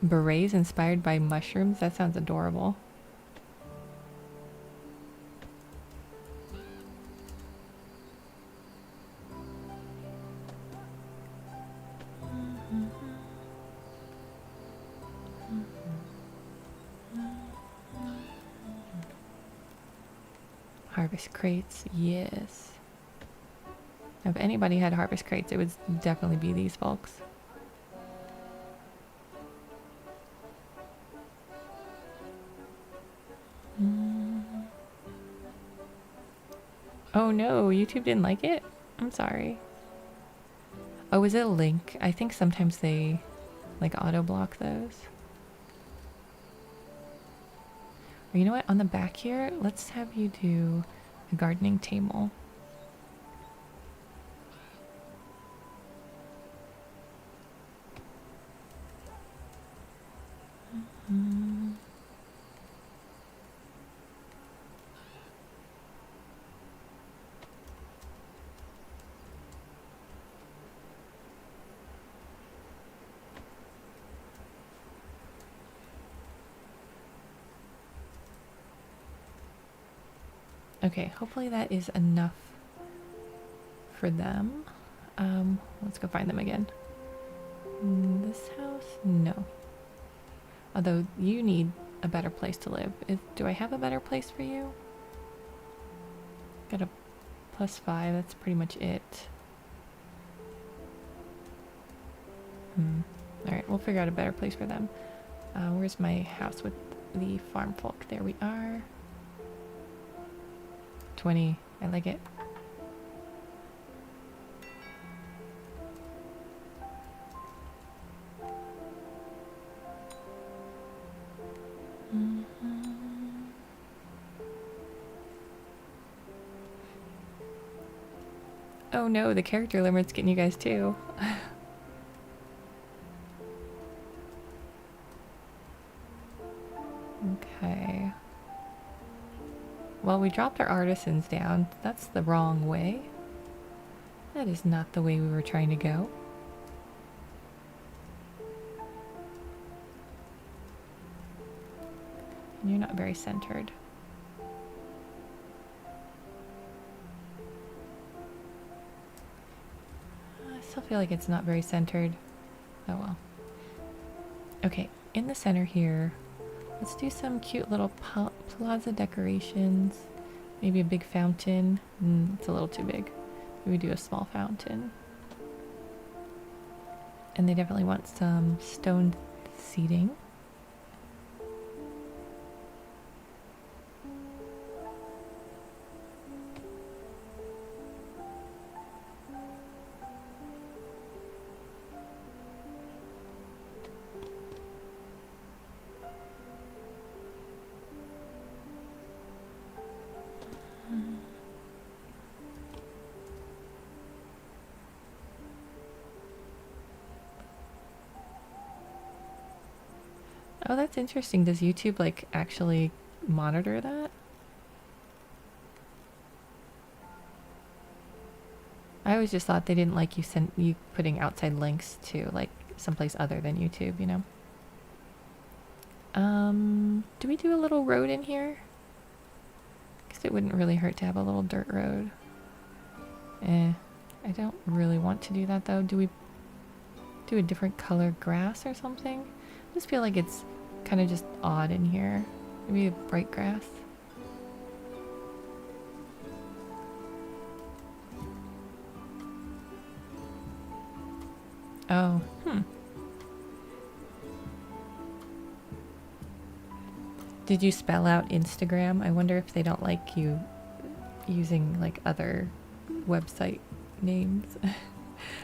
Berets inspired by mushrooms? That sounds adorable. Harvest crates, yes. If anybody had harvest crates, it would definitely be these folks. Oh no, YouTube didn't like it? I'm sorry. Oh, is it a link? I think sometimes they like auto block those. Or you know what? On the back here, let's have you do a gardening table. Okay, hopefully that is enough for them. Let's go find them again. This house? No. Although you need a better place to live. Do I have a better place for you? Got a +5, that's pretty much it. Alright, we'll figure out a better place for them. Where's my house with the farm folk? There we are. 20. I like it. Oh no, the character limit's getting you guys too. Okay. Well, we dropped our artisans down. That's the wrong way. That is not the way we were trying to go. You're not very centered. I still feel like it's not very centered. Oh well. Okay, in the center here, let's do some cute little plaza decorations. Maybe a big fountain. It's a little too big. Maybe do a small fountain. And they definitely want some stone seating. Oh, that's interesting. Does YouTube like actually monitor that? I always just thought they didn't like you putting outside links to like someplace other than YouTube, you know? Do we do a little road in here? Because it wouldn't really hurt to have a little dirt road. I don't really want to do that though. Do we do a different color grass or something? I just feel like it's kind of just odd in here. Maybe a bright grass. Oh, Did you spell out Instagram? I wonder if they don't like you using like other website names.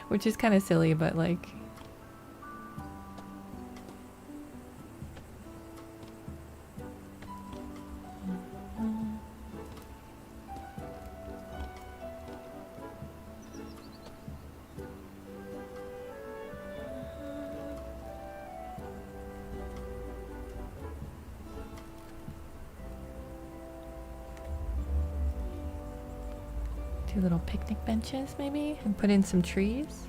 Which is kind of silly, but like... Two little picnic benches maybe, and put in some trees.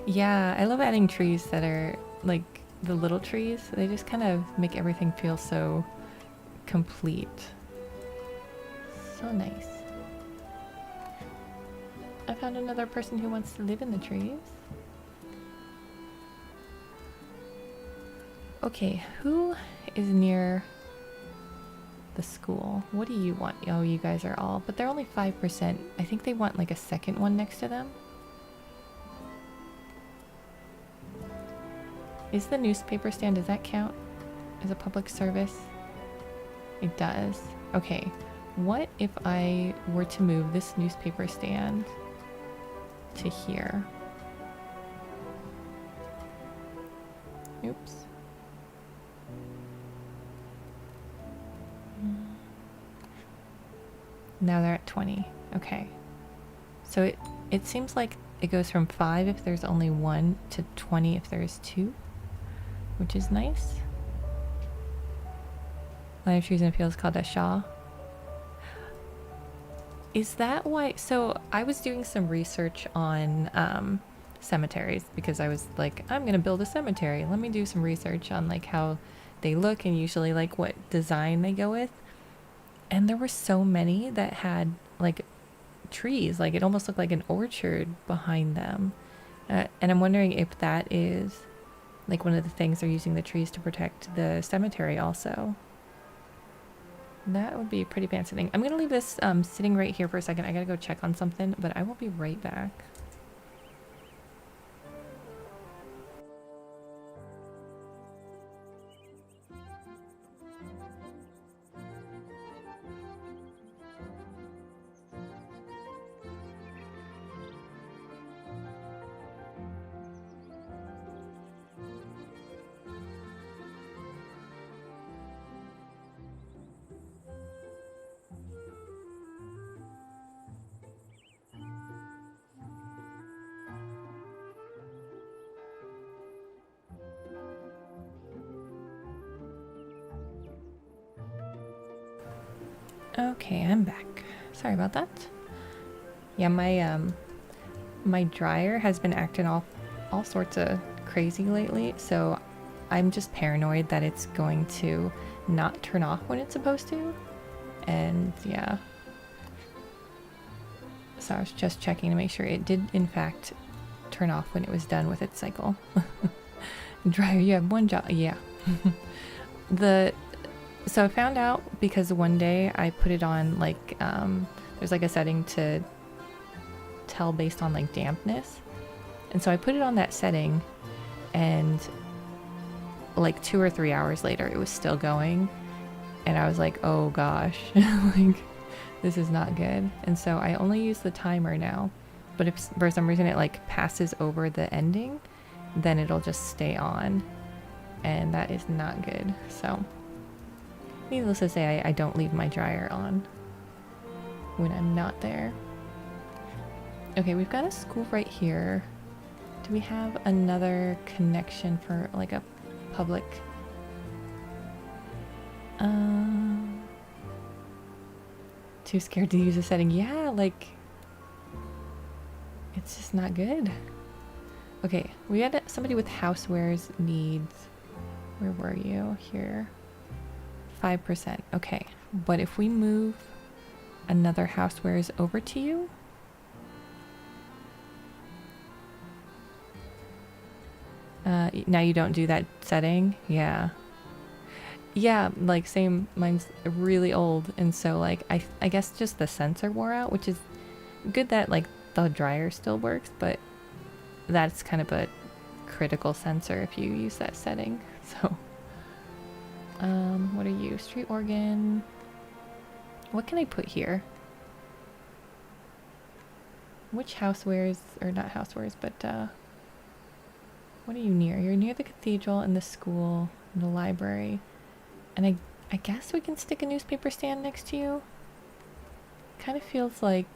Yeah, I love adding trees that are like the little trees. They just kind of make everything feel so complete. So nice. I found another person who wants to live in the trees. Okay, who is near the school? What do you want? Oh, you guys are all, but they're only 5%. I think they want like a second one next to them. Is the newspaper stand, does that count as a public service? It does. Okay, what if I were to move this newspaper stand to here? Oops. Now they're at 20. Okay. So it seems like it goes from 5 if there's only 1 to 20 if there's 2. Which is nice. Line of trees and fields called a Shaw. Is that why? So I was doing some research on cemeteries because I was like, I'm gonna build a cemetery. Let me do some research on like how they look and usually like what design they go with. And there were so many that had like trees, like it almost looked like an orchard behind them. And I'm wondering if that is like one of the things they're using the trees to protect the cemetery also. That would be a pretty fancy thing. I'm gonna leave this sitting right here for a second. I gotta go check on something, but I will be right back. Okay, I'm back. Sorry about that. Yeah, my dryer has been acting all sorts of crazy lately, so I'm just paranoid that it's going to not turn off when it's supposed to. And yeah. So I was just checking to make sure it did in fact turn off when it was done with its cycle. Dryer, you have one job. Yeah. So I found out because one day I put it on like there's like a setting to tell based on like dampness. And so I put it on that setting and like 2 or 3 hours later it was still going. And I was like, oh gosh, like this is not good. And so I only use the timer now. But if for some reason it like passes over the ending, then it'll just stay on. And that is not good. So needless to say, I don't leave my dryer on when I'm not there. Okay, we've got a school right here. Do we have another connection for like a public? Too scared to use a setting. Yeah, like it's just not good. Okay, we had somebody with housewares needs. Where were you? Here. 5%. Okay, but if we move another housewares over to you, now you don't do that setting. Yeah, like same. Mine's really old, and so like I guess just the sensor wore out, which is good that like the dryer still works, but that's kind of a critical sensor if you use that setting. So what are you? Street organ. What can I put here? Which housewares, or not housewares, but what are you near? You're near the cathedral and the school and the library. And I guess we can stick a newspaper stand next to you. Kind of feels like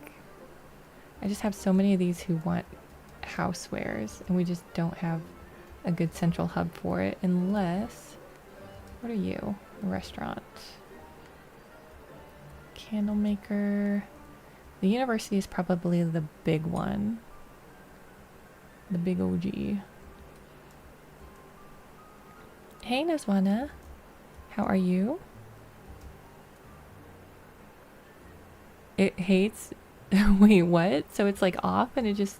I just have so many of these who want housewares and we just don't have a good central hub for it unless, what are you? A restaurant. Candle maker. The university is probably the big one. The big OG. Hey Nazwana, how are you? It hates. Wait, what? So it's like off and it just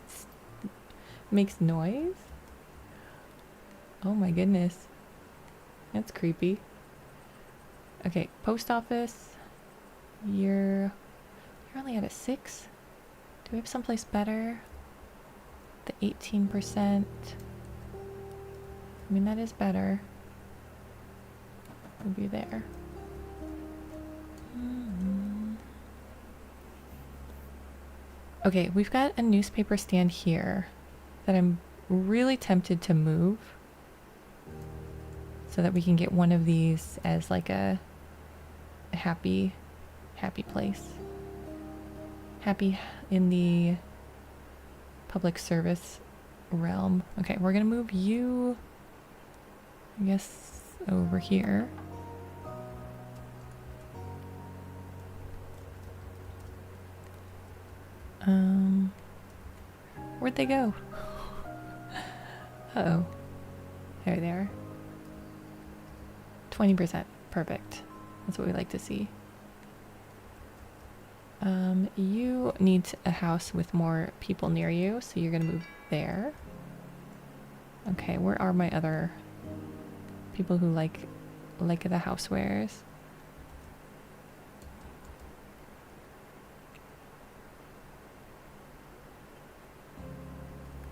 makes noise? Oh my goodness. That's creepy. Okay, post office. You're only at a 6. Do we have someplace better? The 18%. I mean, that is better. We'll be there. Okay, we've got a newspaper stand here that I'm really tempted to move so that we can get one of these as like a happy place. Happy in the public service realm. Okay, we're gonna move you, I guess, over here. Where'd they go? Uh-oh. There they are. 20%. Perfect. That's what we like to see. You need a house with more people near you, so you're gonna move there. Okay, where are my other people who like the housewares?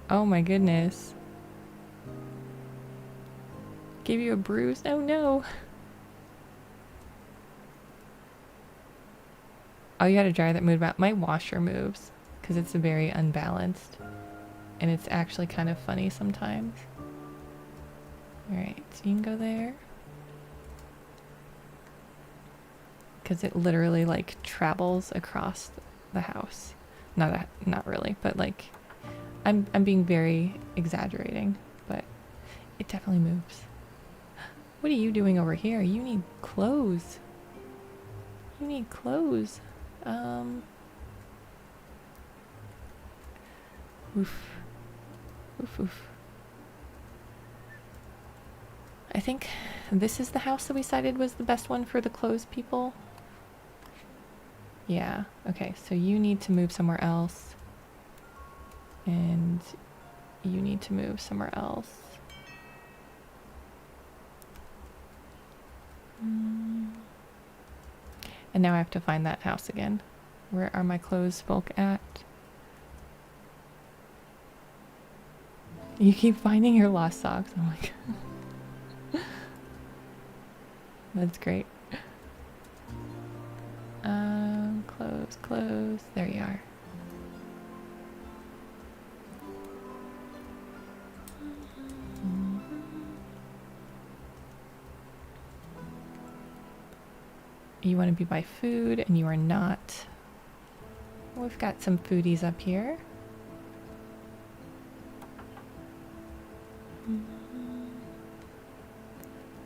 Oh my goodness. Gave you a bruise? Oh no. Oh, you had a dryer that moved about. My washer moves because it's very unbalanced. And it's actually kind of funny sometimes. Alright, so you can go there. Because it literally like travels across the house. Not really, but like I'm being very exaggerating, but it definitely moves. What are you doing over here? You need clothes. You need clothes. Oof. Oof oof. I think this is the house that we decided was the best one for the clothes people. Yeah, okay, so you need to move somewhere else. And you need to move somewhere else. And now I have to find that house again. Where are my clothes folk at? You keep finding your lost socks. Oh my god. That's great. Close, close. There you are. You want to be by food, and you are not. We've got some foodies up here.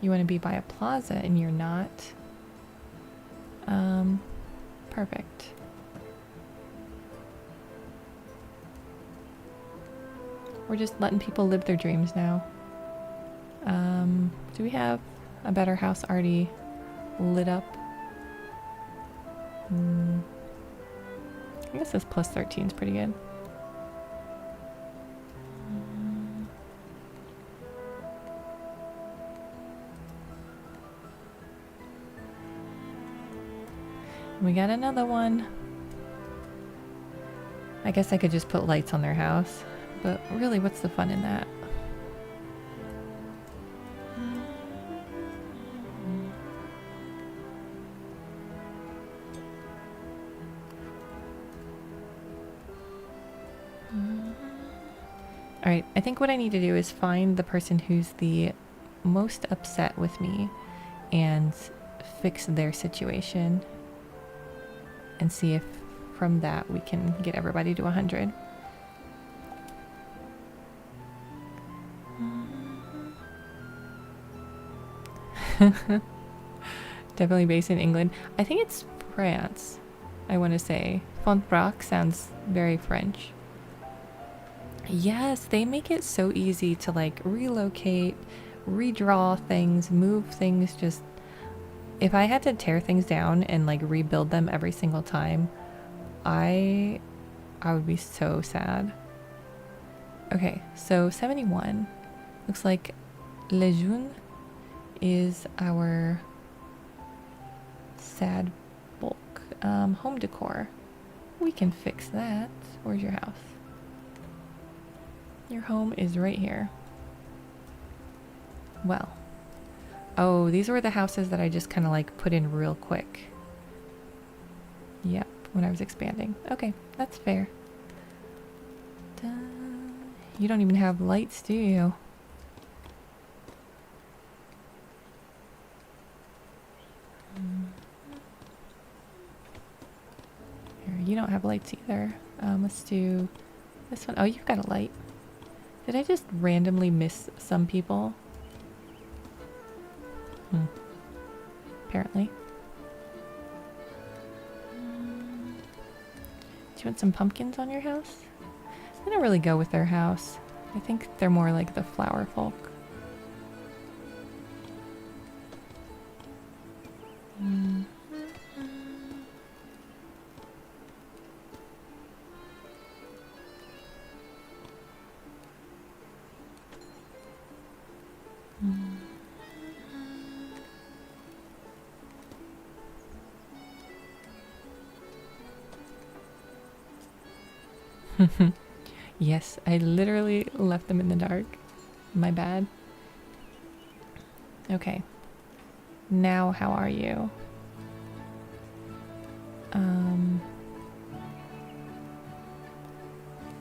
You want to be by a plaza, and you're not. Perfect. We're just letting people live their dreams now. Do we have a better house already lit up? I guess this plus 13 is pretty good. We got another one. I guess I could just put lights on their house, but really, what's the fun in that? Alright, I think what I need to do is find the person who's the most upset with me and fix their situation and see if from that we can get everybody to 100. Definitely based in England. I think it's France, I want to say. Fontebrac sounds very French. Yes, they make it so easy to like relocate, redraw things, move things. Just if I had to tear things down and like rebuild them every single time, I would be so sad. Okay, so 71 looks like Lejeune is our sad bulk. Home decor. We can fix that. Where's your house? Your home is right here. Well. Oh, these were the houses that I just kind of like put in real quick. Yep, when I was expanding. Okay, that's fair. You don't even have lights, do you? Here, you don't have lights either. Let's do this one. Oh, you've got a light. Did I just randomly miss some people? Apparently. Do you want some pumpkins on your house? I don't really go with their house. I think they're more like the flower folk. Yes, I literally left them in the dark. My bad. Okay. Now, how are you?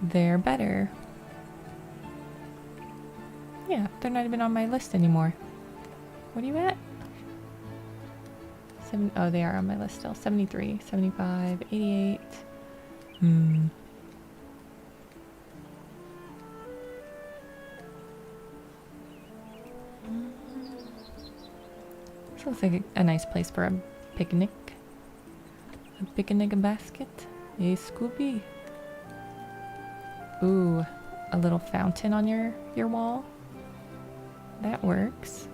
They're better. Yeah, they're not even on my list anymore. What are you at? Oh, they are on my list still. 73, 75, 88. This looks like a nice place for a picnic. A picnic basket. Hey, Scooby. Ooh, a little fountain on your wall. That works.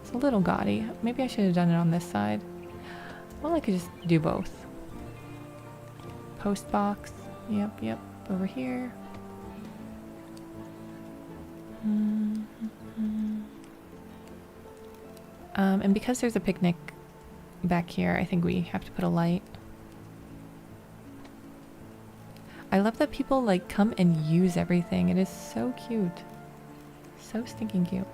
It's a little gaudy. Maybe I should have done it on this side. Well, I could just do both. Post box. Yep. Over here. And because there's a picnic back here, I think we have to put a light. I love that people like come and use everything. It is so cute. So stinking cute.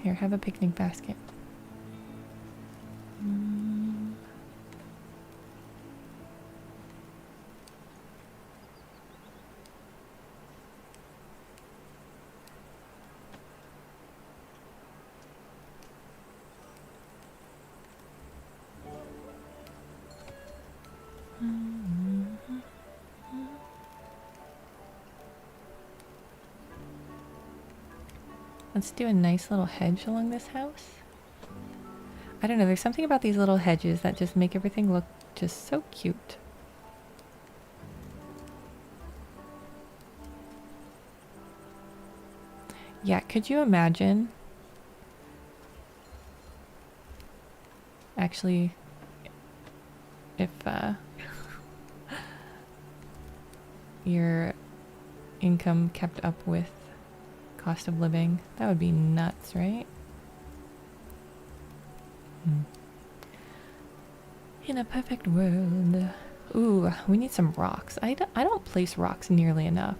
Here, have a picnic basket. Let's do a nice little hedge along this house. I don't know, there's something about these little hedges that just make everything look just so cute. Yeah, could you imagine? Actually, if your income kept up with cost of living, that would be nuts, right? In a perfect world. Ooh, we need some rocks. I don't place rocks nearly enough.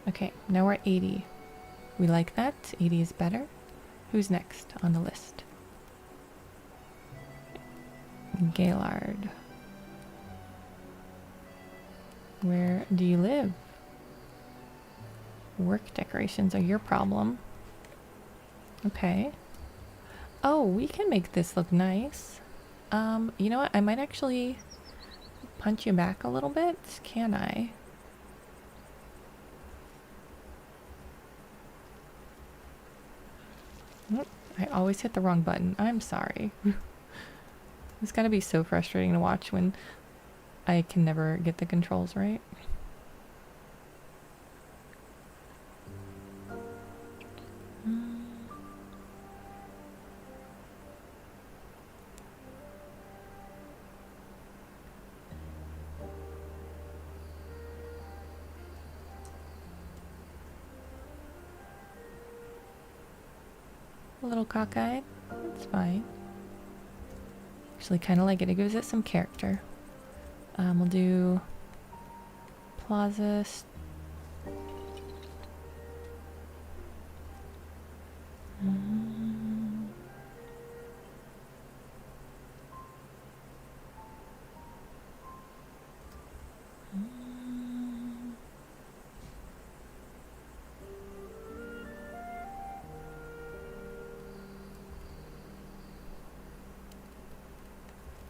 Okay, now we're at 80. We like that. 80 is better. Who's next on the list? Gaylord. Where do you live? Work decorations are your problem. Okay. Oh, we can make this look nice. You know what? I might actually punch you back a little bit. Can I? I always hit the wrong button. I'm sorry. It's gotta be so frustrating to watch when I can never get the controls right. A little cockeyed. That's fine. Actually, kind of like it. It gives it some character. We'll do plaza.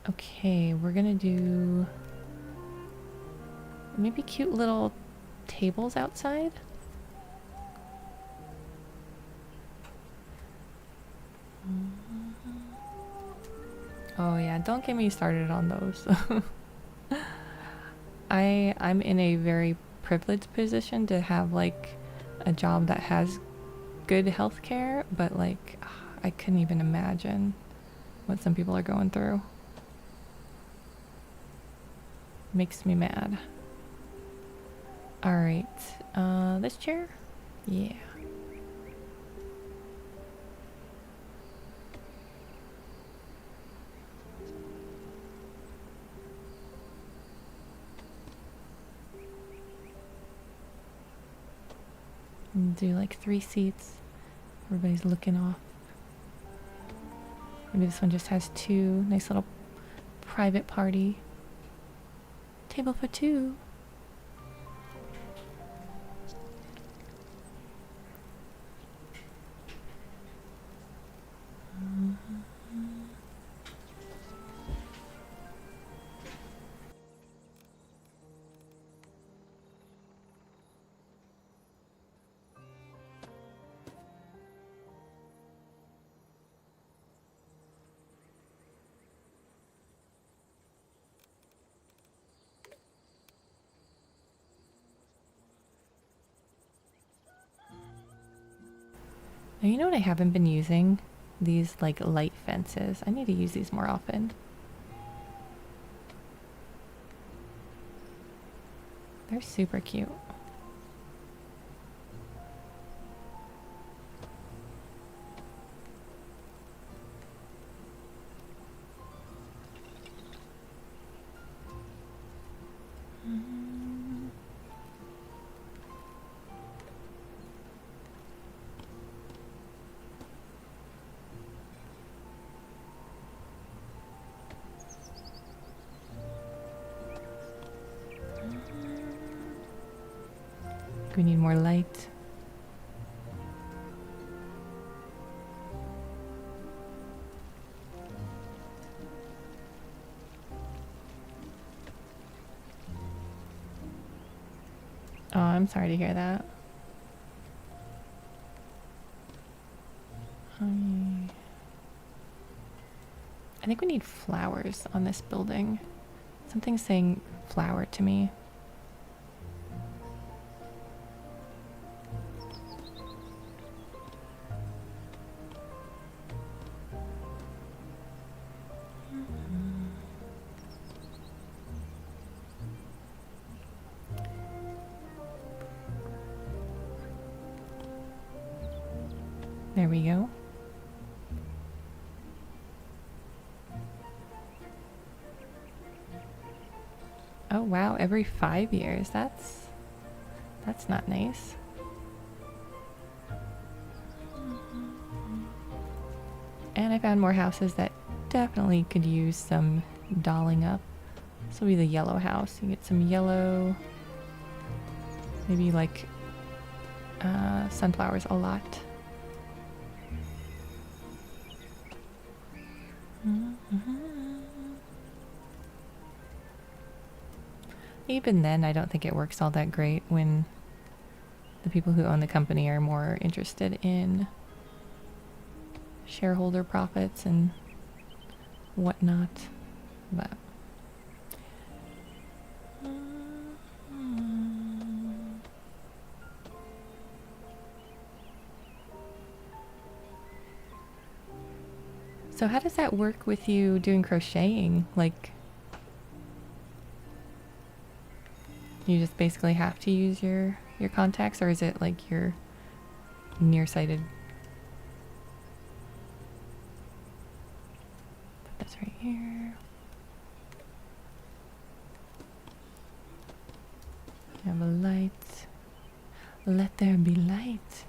Okay, we're gonna do maybe cute little tables outside. Oh yeah, don't get me started on those. I'm in a very privileged position to have like a job that has good health care, but like I couldn't even imagine what some people are going through. Makes me mad. All right, this chair? Yeah. Do like 3 seats. Everybody's looking off. Maybe this one just has 2. Nice little private party. Table for 2. Now, you know what I haven't been using? These like light fences. I need to use these more often. They're super cute. We need more light. Oh, I'm sorry to hear that. I think we need flowers on this building. Something's saying flower to me. There we go. Oh wow, every 5 years. That's not nice. And I found more houses that definitely could use some dolling up. This will be the yellow house. You get some yellow, maybe like sunflowers a lot. Even then, I don't think it works all that great when the people who own the company are more interested in shareholder profits and whatnot. But so how does that work with you doing crocheting? Like, you just basically have to use your contacts, or is it like you're nearsighted? Put this right here. You have a light. Let there be light.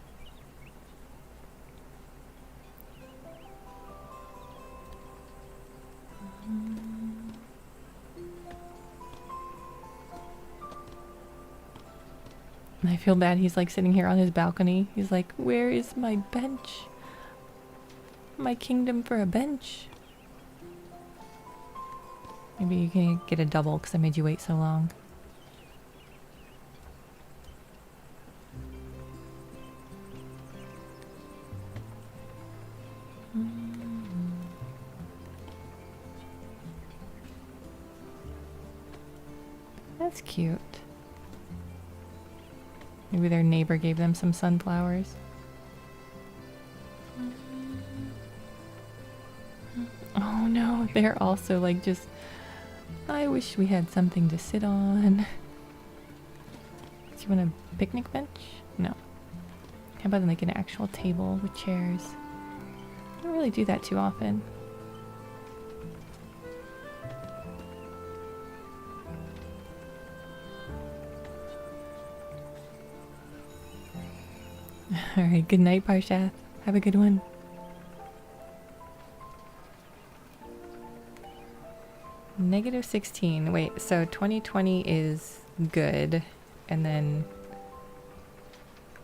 I feel bad. He's like sitting here on his balcony. He's like, where is my bench? My kingdom for a bench. Maybe you can get a double because I made you wait so long. That's cute. Maybe their neighbor gave them some sunflowers. Oh no, they're also like just... I wish we had something to sit on. Do you want a picnic bench? No. How about like an actual table with chairs? I don't really do that too often. Alright, good night, Parshath. Have a good one. -16. Wait, so 2020 is good, and then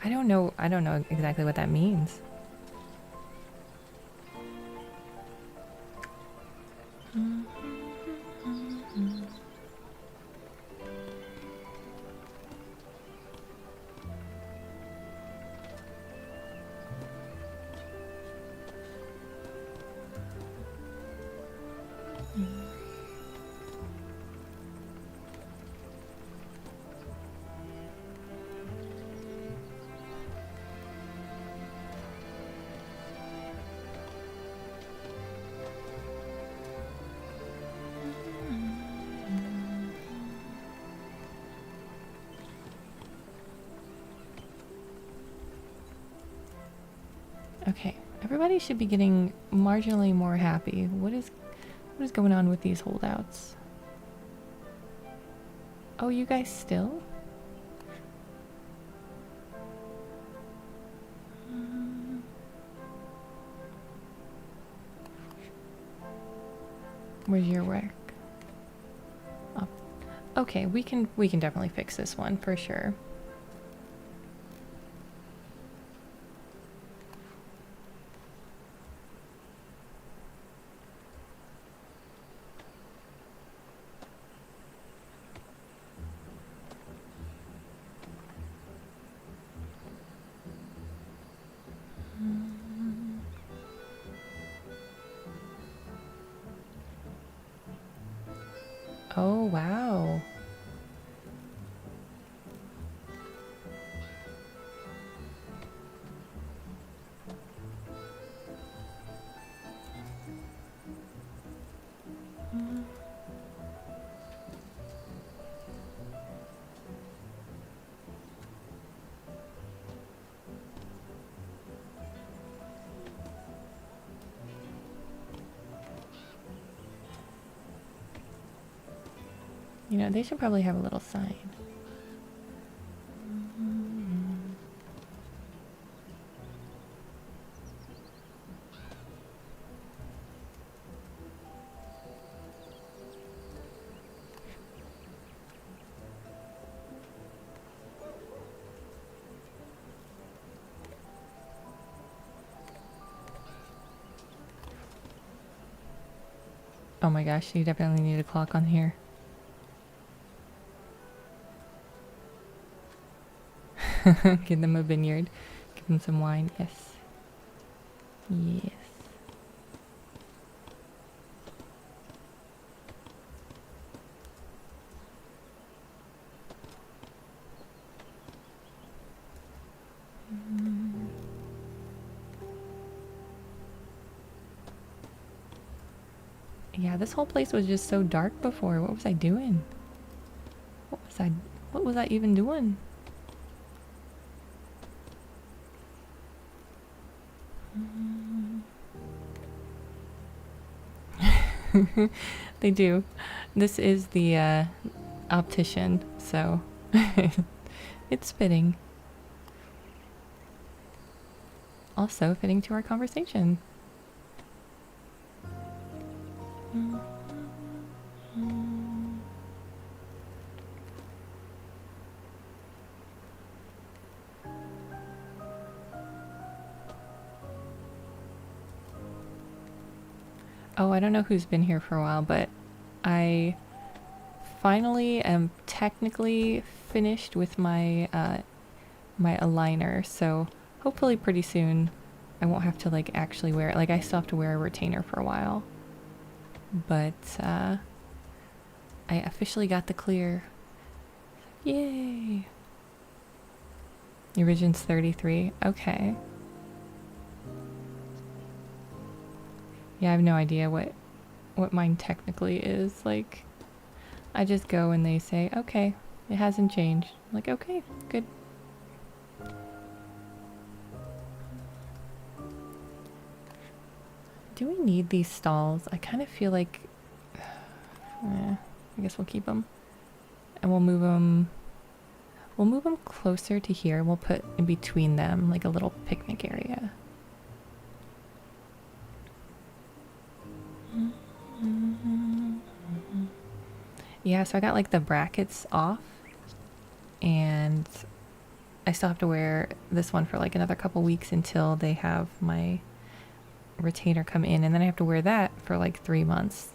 I don't know exactly what that means. Okay, everybody should be getting marginally more happy. What is going on with these holdouts? Oh, you guys still? Where's your work? Oh. Okay, we can definitely fix this one for sure. Oh, wow. You know, they should probably have a little sign. Oh my gosh, you definitely need a clock on here. Give them a vineyard. Give them some wine. Yes. Yes. Yeah, this whole place was just so dark before. What was I doing? What was I even doing? They do. This is the optician, so it's fitting. Also fitting to our conversation. Oh, I don't know who's been here for a while, but I finally am technically finished with my my aligner, so hopefully pretty soon I won't have to like actually wear it. Like I still have to wear a retainer for a while, but I officially got the clear. Yay! Your vision's 33. Okay. Yeah, I have no idea what mine technically is. Like, I just go and they say, okay, it hasn't changed. I'm like, okay, good. Do we need these stalls? I kind of feel like, I guess we'll keep them. And we'll move them. We'll move them closer to here. We'll put in between them like a little picnic area. Yeah, so I got like the brackets off, and I still have to wear this one for like another couple weeks until they have my retainer come in, and then I have to wear that for like 3 months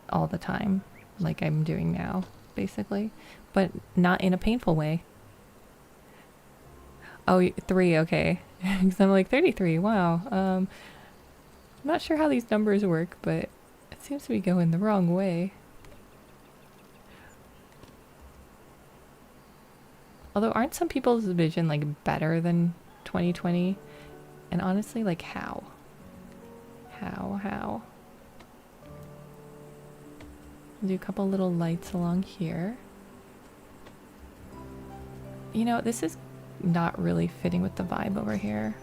all the time, like I'm doing now, basically, but not in a painful way. Oh, 3, okay. Because I'm like 33, wow. I'm not sure how these numbers work, but it seems to be going the wrong way. Although, aren't some people's vision like better than 2020? And honestly, like how? How? I'll do a couple little lights along here. You know, this is not really fitting with the vibe over here.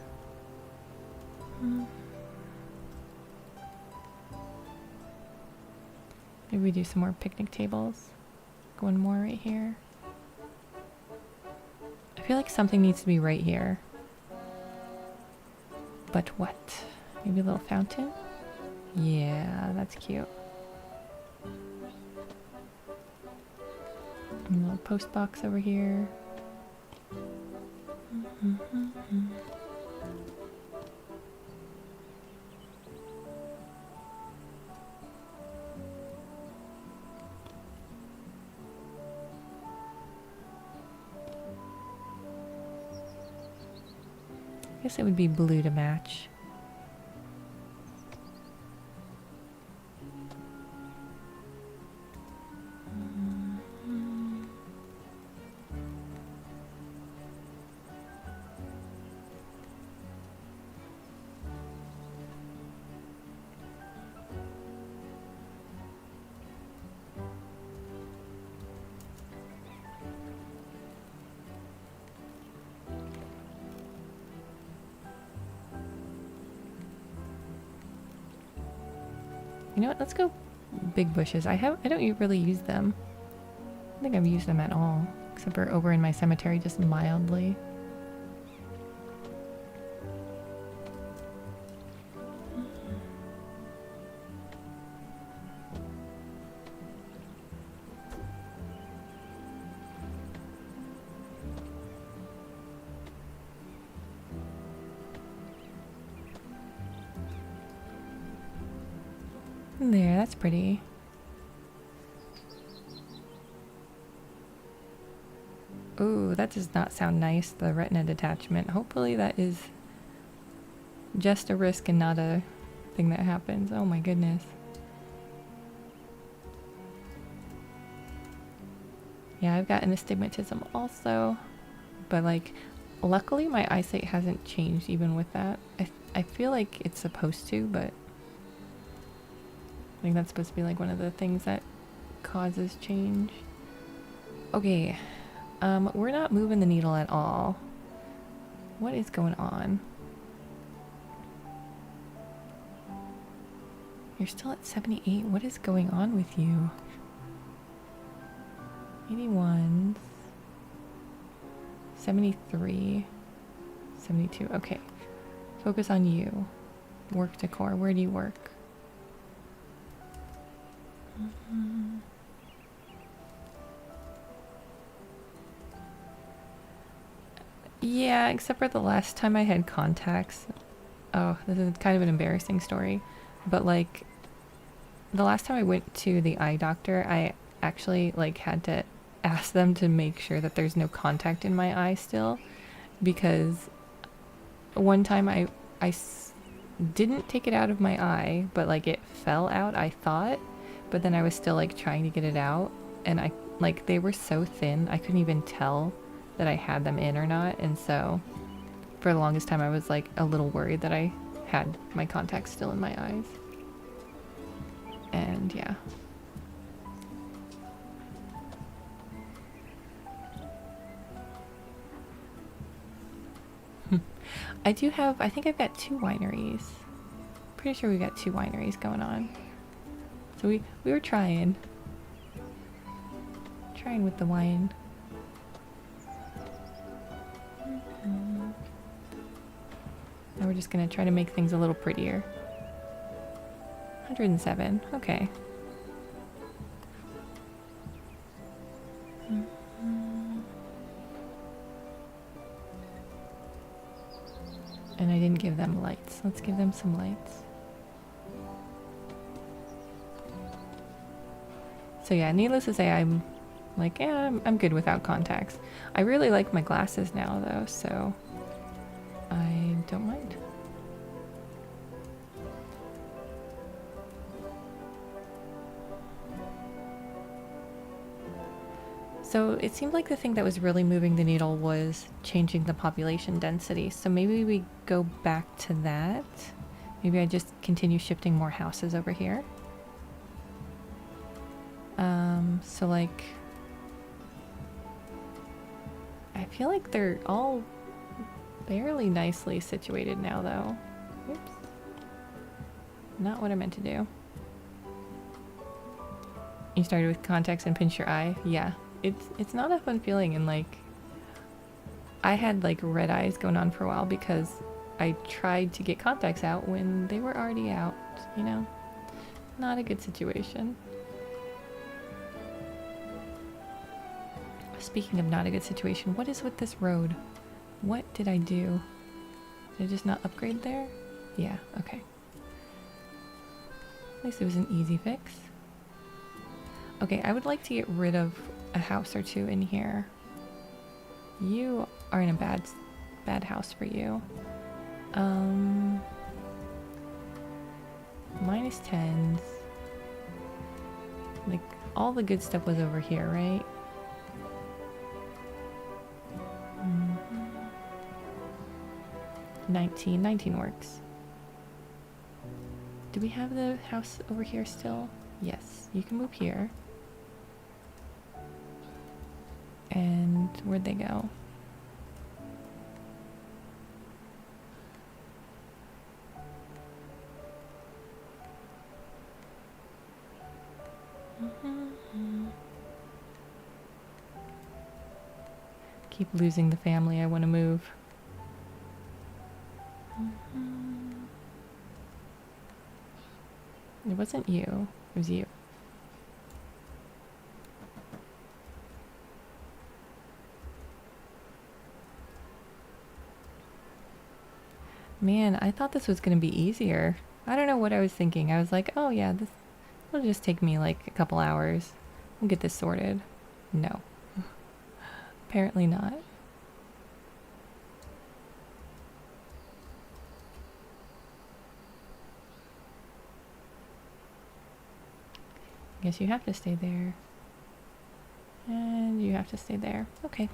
Maybe we do some more picnic tables. One more right here. I feel like something needs to be right here. But what? Maybe a little fountain? Yeah, that's cute. And a little post box over here. I guess it would be blue to match. You know what? Let's go big bushes. I don't really use them. I don't think I've used them at all, except for over in my cemetery, just mildly. There, that's pretty. Ooh, that does not sound nice, the retina detachment. Hopefully that is just a risk and not a thing that happens. Oh my goodness. Yeah, I've got an astigmatism also, but like, luckily my eyesight hasn't changed even with that. I feel like it's supposed to, but I think that's supposed to be like one of the things that causes change. Okay, we're not moving the needle at all. What is going on? You're still at 78. What is going on with you? 81, 73, 72. Okay, focus on you. Work decor. Where do you work? Yeah, except for the last time I had contacts. Oh, this is kind of an embarrassing story. But like, the last time I went to the eye doctor, I actually like had to ask them to make sure that there's no contact in my eye still. Because one time I didn't take it out of my eye, but like it fell out, I thought. But then I was still like trying to get it out, and they were so thin I couldn't even tell that I had them in or not. And so for the longest time I was like a little worried that I had my contacts still in my eyes. And yeah. I do have, I think I've got 2 wineries. Pretty sure we've got 2 wineries going on. So we were trying with the wine. Now we're just gonna try to make things a little prettier. 107, okay. And I didn't give them lights. Let's give them some lights. So yeah, needless to say, I'm like, yeah, I'm good without contacts. I really like my glasses now though, so I don't mind. So it seemed like the thing that was really moving the needle was changing the population density. So maybe we go back to that. Maybe I just continue shifting more houses over here. So like, I feel like they're all fairly nicely situated now though. Oops. Not what I meant to do. You started with contacts and pinch your eye? Yeah. It's not a fun feeling, and like I had like red eyes going on for a while because I tried to get contacts out when they were already out, you know? Not a good situation. Speaking of not a good situation, what is with this road? What did I do? Did I just not upgrade there? Yeah, okay. At least it was an easy fix. Okay, I would like to get rid of a house or 2 in here. You are in a bad house for you. Minus 10s. Like, all the good stuff was over here, right? 19 works. Do we have the house over here still? Yes, you can move here. And where'd they go? Keep losing the family. I want to move. It wasn't you. It was you. Man, I thought this was going to be easier. I don't know what I was thinking. I was like, oh yeah, this will just take me like a couple hours. We'll get this sorted. No. Apparently not. Guess you have to stay there. And you have to stay there. Okay.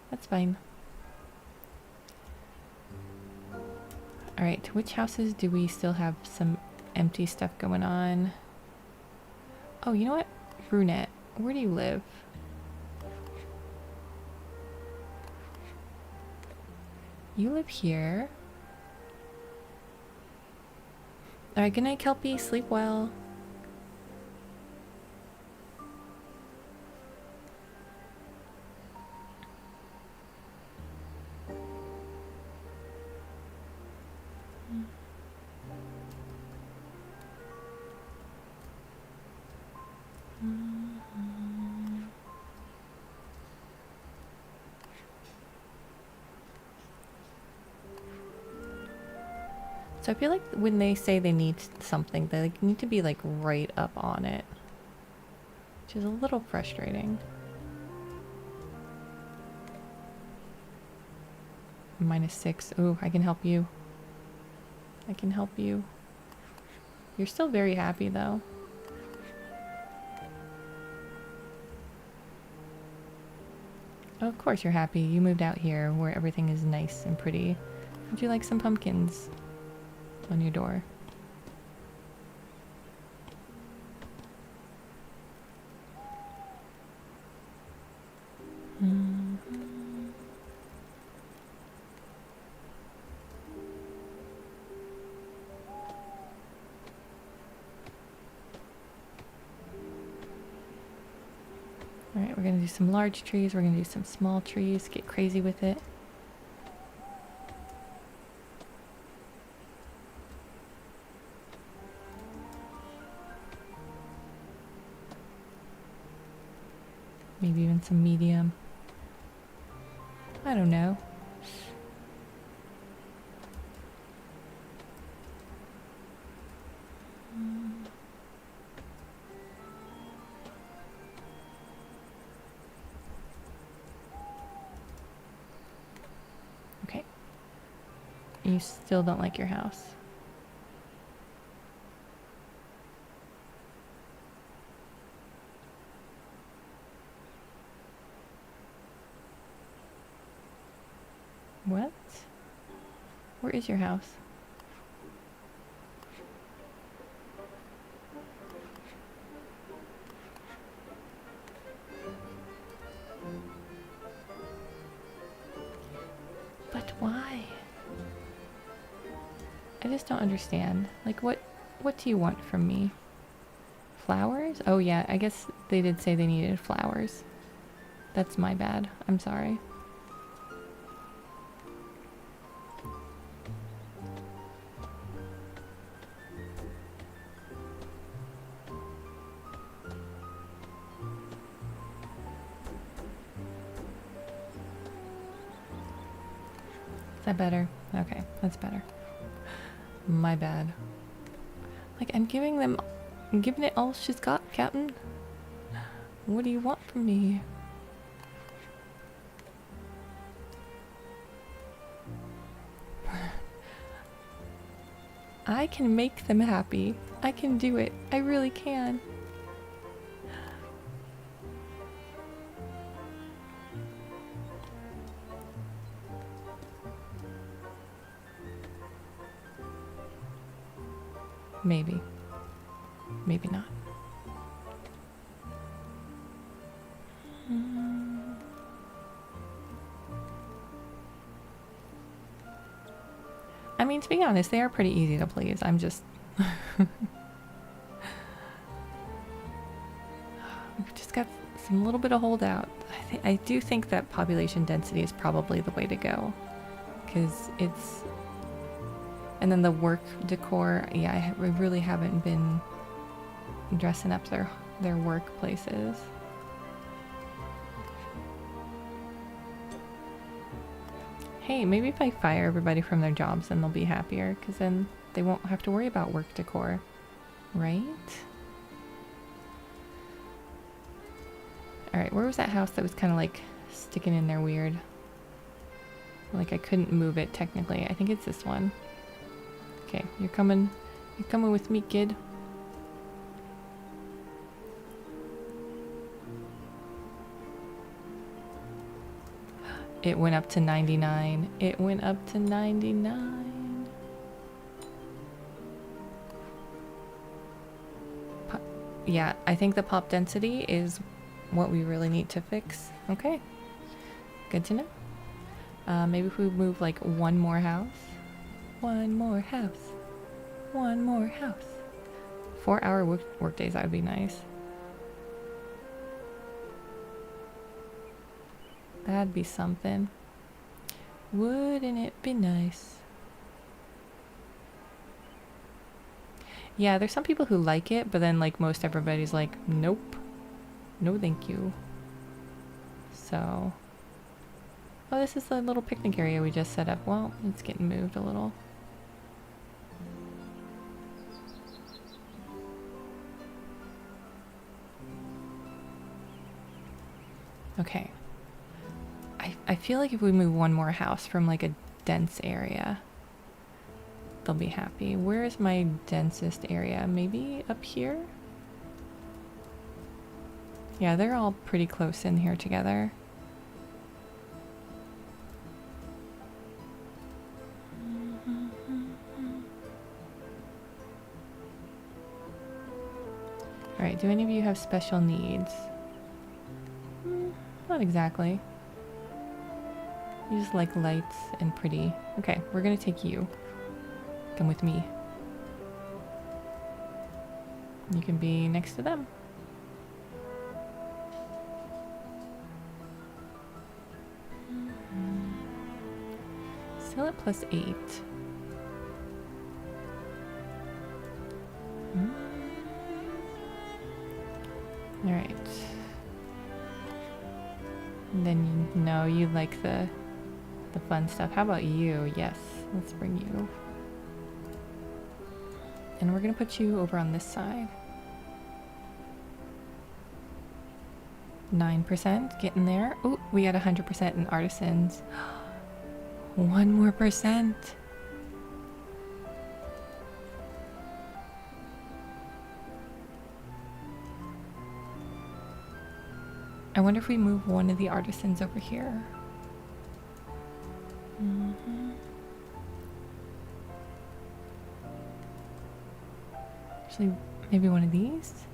That's fine. Alright, which houses do we still have some empty stuff going on? Oh, you know what? Brunette, where do you live? You live here. Alright, good night, Kelpie. Sleep well. So I feel like when they say they need something, they like need to be like right up on it, which is a little frustrating. -6. Ooh, I can help you. I can help you. You're still very happy though. Of course you're happy. You moved out here where everything is nice and pretty. Would you like some pumpkins on your door? Alright, we're going to do some large trees, we're going to do some small trees, get crazy with it. Maybe even some medium. I don't know. Okay. You still don't like your house. What? Where is your house? But why? I just don't understand. Like, what do you want from me? Flowers? Oh yeah, I guess they did say they needed flowers. That's my bad. I'm sorry. Is that better? Okay, that's better. My bad. Like, I'm giving it all she's got, Captain. What do you want from me? I can make them happy. I can do it. I really can. Maybe. Maybe not. I mean, to be honest, they are pretty easy to please. I'm just... We've just got some little bit of holdout. I do think that population density is probably the way to go. Because it's... And then the work decor, yeah, I really haven't been dressing up their workplaces. Hey, maybe if I fire everybody from their jobs, then they'll be happier, because then they won't have to worry about work decor, right? Alright, where was that house that was kind of like sticking in there weird? Like I couldn't move it technically. I think it's this one. Okay, you're coming with me, kid. It went up to 99. It went up to 99. Yeah, I think the pop density is what we really need to fix. Okay, good to know. Maybe if we move like one more house. One more house. One more house. 4-hour work days, that would be nice. That'd be something. Wouldn't it be nice? Yeah, there's some people who like it, but then like most everybody's like, nope. No thank you. So... Oh, this is the little picnic area we just set up. Well, it's getting moved a little. Okay. I feel like if we move one more house from like a dense area, they'll be happy. Where is my densest area? Maybe up here? Yeah, they're all pretty close in here together. Do any of you have special needs? Not exactly. You just like lights and pretty. Okay, we're gonna take you. Come with me. You can be next to them. Still at +8. Alright. And then you know you like the fun stuff. How about you? Yes, let's bring you. And we're gonna put you over on this side. 9%, getting there. Oh, we got 100% in artisans. 1 more percent. I wonder if we move one of the artisans over here. Actually, maybe one of these?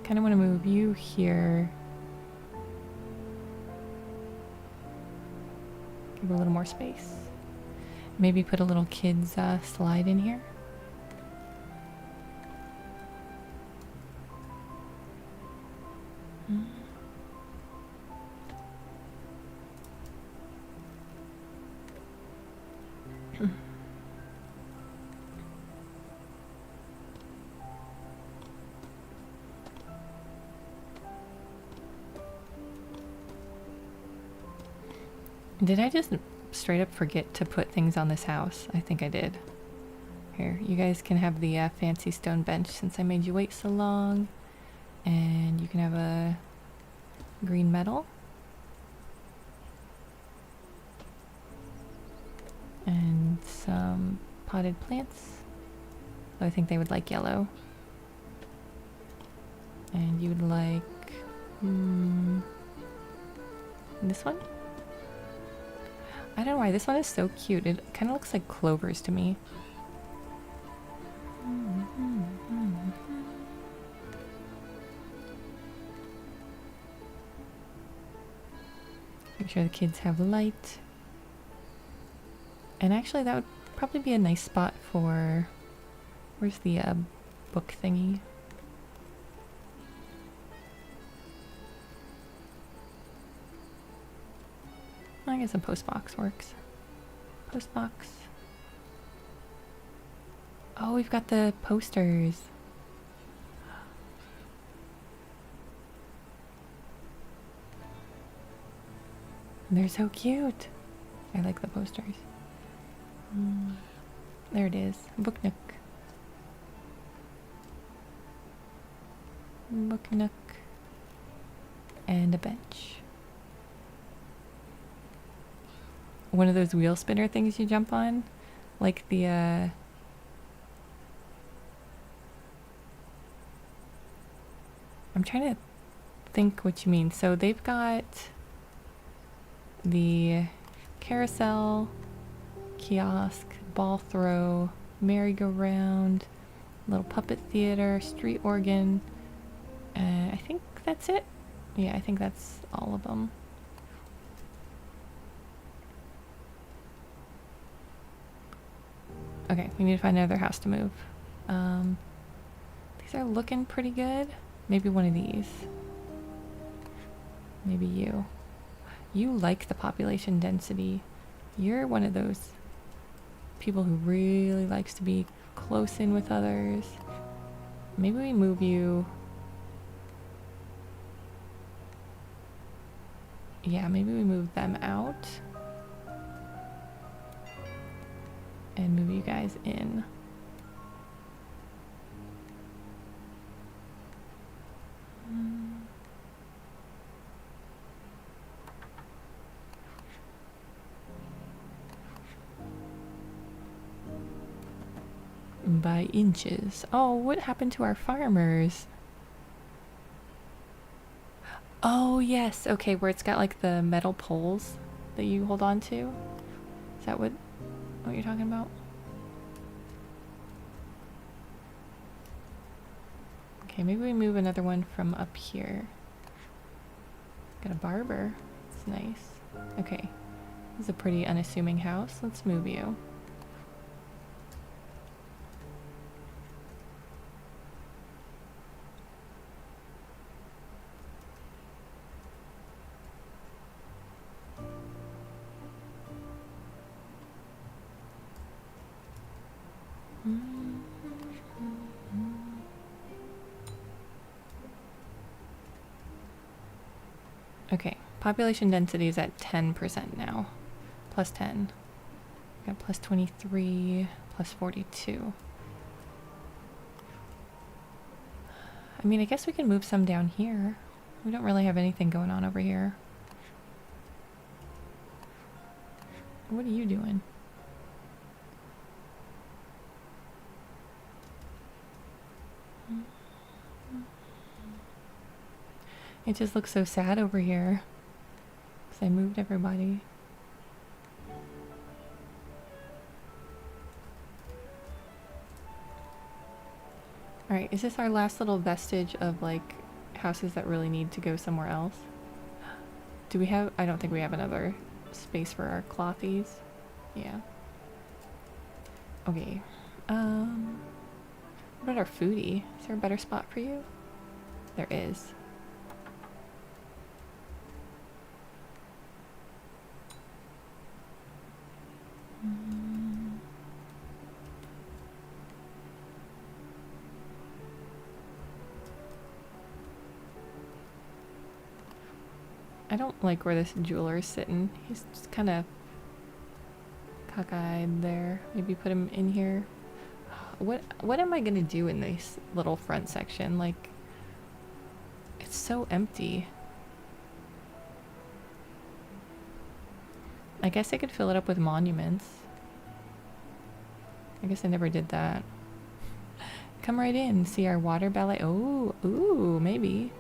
Kind of want to move you here. Give her a little more space. Maybe put a little kid's slide in here. Did I just straight up forget to put things on this house? I think I did. Here, you guys can have the fancy stone bench since I made you wait so long. And you can have a green metal. And some potted plants. So I think they would like yellow. And you would like this one? I don't know why this one is so cute. It kind of looks like clovers to me. Make sure the kids have light. And actually that would probably be a nice spot for... Where's the book thingy? I guess a post box works. Post box. Oh, we've got the posters. They're so cute. I like the posters. There it is. Book nook. Book nook. And a bench. One of those wheel spinner things you jump on. Like the I'm trying to think what you mean. So they've got the carousel, kiosk, ball throw, merry-go-round, little puppet theater, street organ. I think that's it. Yeah, I think that's all of them. Okay, we need to find another house to move. These are looking pretty good. Maybe one of these. Maybe you. You like the population density. You're one of those people who really likes to be close in with others. Maybe we move you. Yeah, maybe we move them out. And move you guys in. By inches. Oh, what happened to our farmers? Oh, yes. Okay, where it's got like the metal poles that you hold on to. Is that what you're talking about? Okay, maybe we move another one from up here. Got a barber. It's nice. Okay. This is a pretty unassuming house. Let's move you. Okay, population density is at 10% now. Plus 10. Got plus 23, plus 42. I mean, I guess we can move some down here. We don't really have anything going on over here. What are you doing? It just looks so sad over here. Because I moved everybody. Alright, is this our last little vestige of like houses that really need to go somewhere else? Do we have... I don't think we have another space for our clothies. Yeah. Okay. What about our foodie? Is there a better spot for you? There is. I don't like where this jeweler's sitting. He's just kind of cockeyed there. Maybe put him in here. What am I gonna do in this little front section? Like, it's so empty. I guess I could fill it up with monuments. I guess I never did that. Come right in, see our water ballet. Oh, ooh, maybe.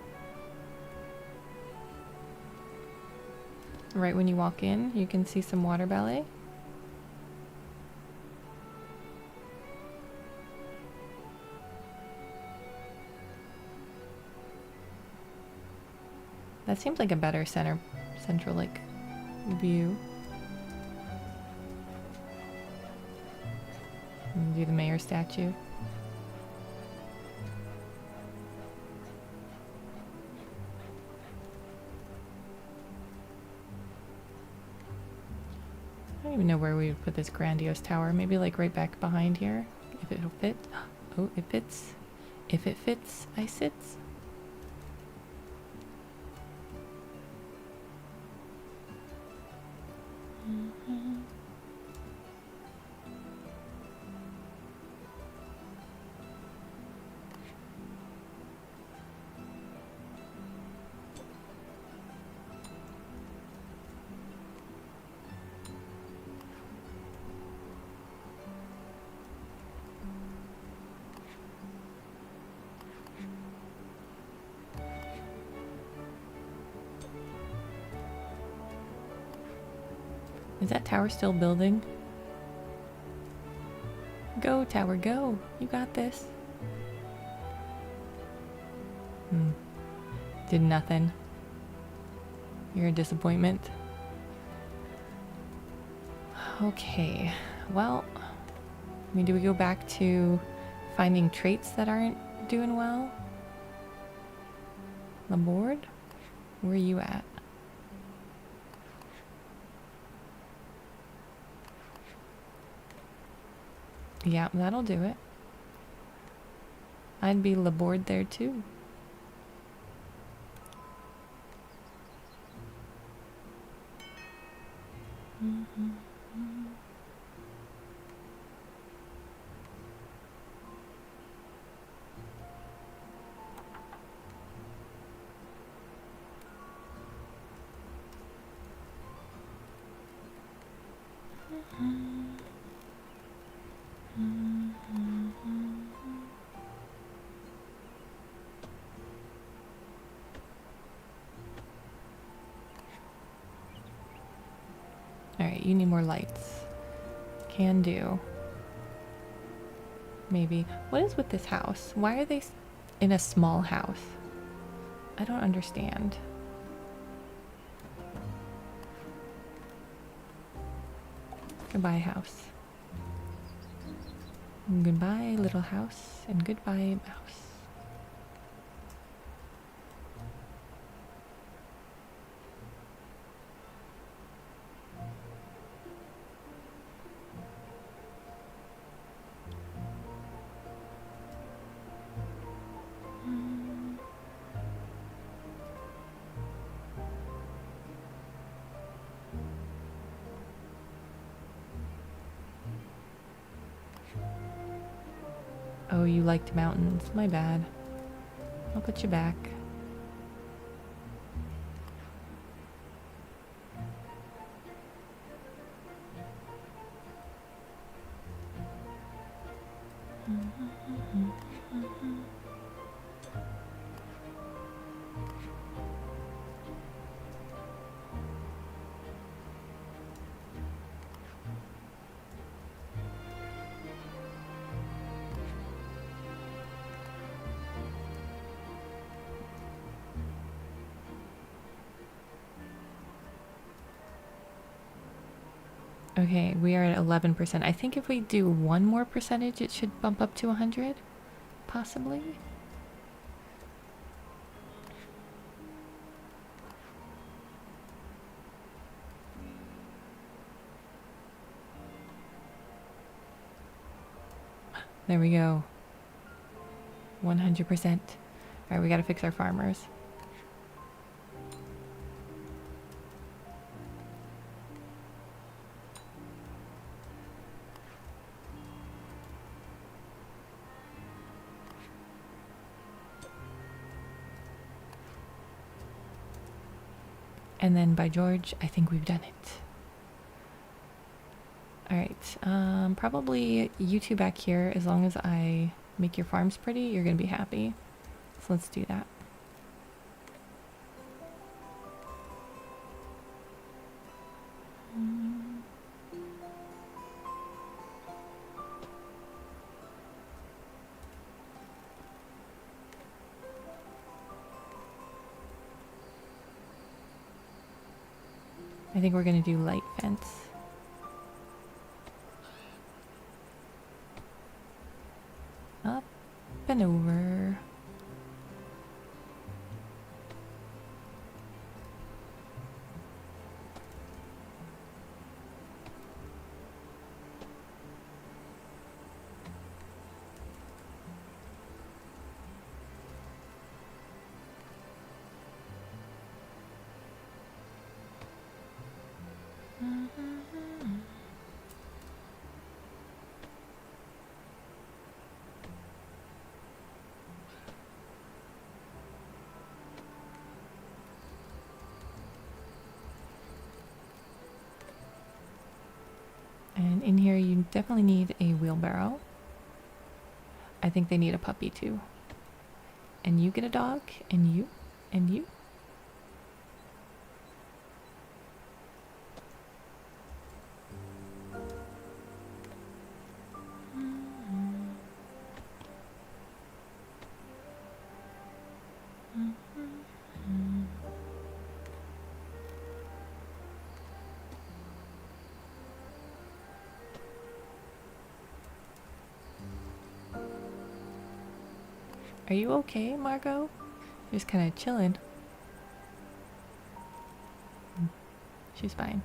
Right when you walk in, you can see some water ballet. That seems like a better central like view. And do the mayor statue. I don't even know where we would put this grandiose tower. Maybe like right back behind here, if it'll fit. Oh, it fits. If it fits, I sits. Is that tower still building? Go, tower, go. You got this. Did nothing. You're a disappointment. Okay. Well, I mean, do we go back to finding traits that aren't doing well? The board? Where are you at? Yeah, that'll do it. I'd be labored there too. Alright, you need more lights. Can do. Maybe. What is with this house? Why are they in a small house. I don't understand. Goodbye, house. Goodbye, little house, and goodbye, mouse. Oh, you liked mountains. My bad. I'll put you back. Okay, we are at 11%. I think if we do one more percentage, it should bump up to 100, possibly. There we go. 100%. All right, we got to fix our farmers. And then by George, I think we've done it. Alright, probably you two back here. As long as I make your farms pretty, you're gonna be happy. So let's do that. I think we're gonna do light fence. Up and over. And in here you definitely need a wheelbarrow. I think they need a puppy too. And you get a dog, and you, and you. Are you okay, Margot? You're just kind of chilling. She's fine.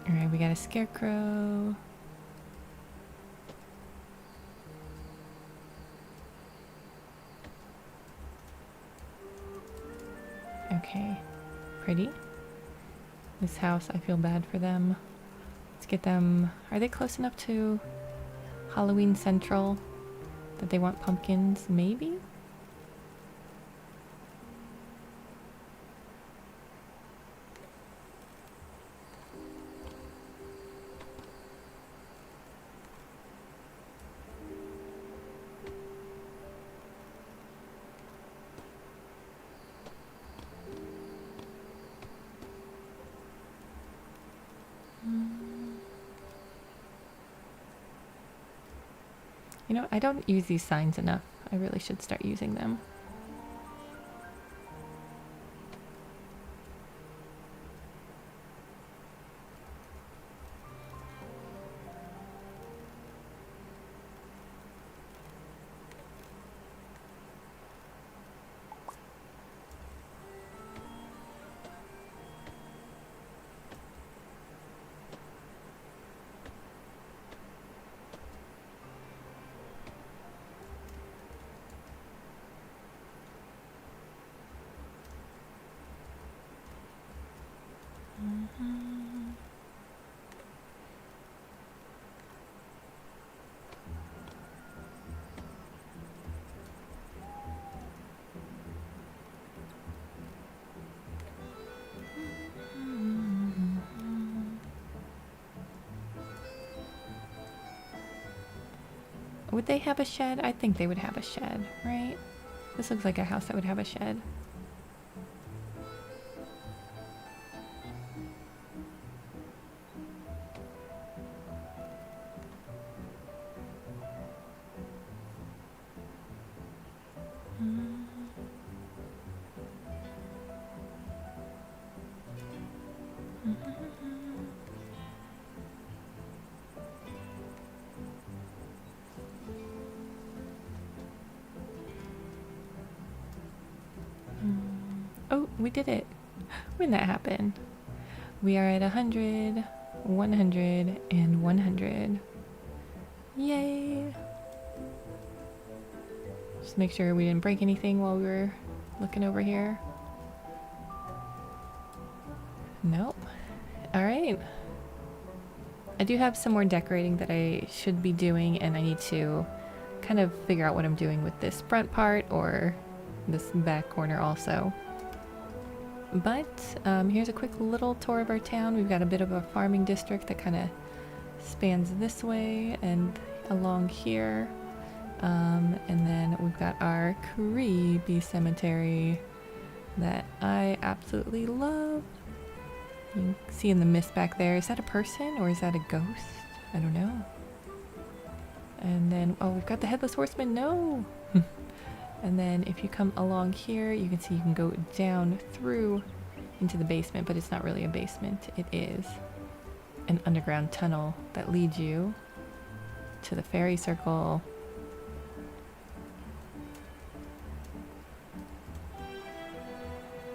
Alright, we got a scarecrow. Okay, pretty. This house, I feel bad for them. Let's get them... Are they close enough to Halloween Central that they want pumpkins? Maybe? You know, I don't use these signs enough. I really should start using them. Would they have a shed? I think they would have a shed, right? This looks like a house that would have a shed. Oh, we did it. When that happened. We are at 100, 100, and 100. Yay! Just make sure we didn't break anything while we were looking over here. Nope. Alright. I do have some more decorating that I should be doing, and I need to kind of figure out what I'm doing with this front part or this back corner also. But here's a quick little tour of our town. We've got a bit of a farming district that kind of spans this way and along here. And then we've got our creepy cemetery that I absolutely love. You can see in the mist back there. Is that a person or is that a ghost? I don't know. And then, oh, we've got the Headless Horseman. No! And then if you come along here, you can see you can go down through into the basement, but it's not really a basement. It is an underground tunnel that leads you to the fairy circle.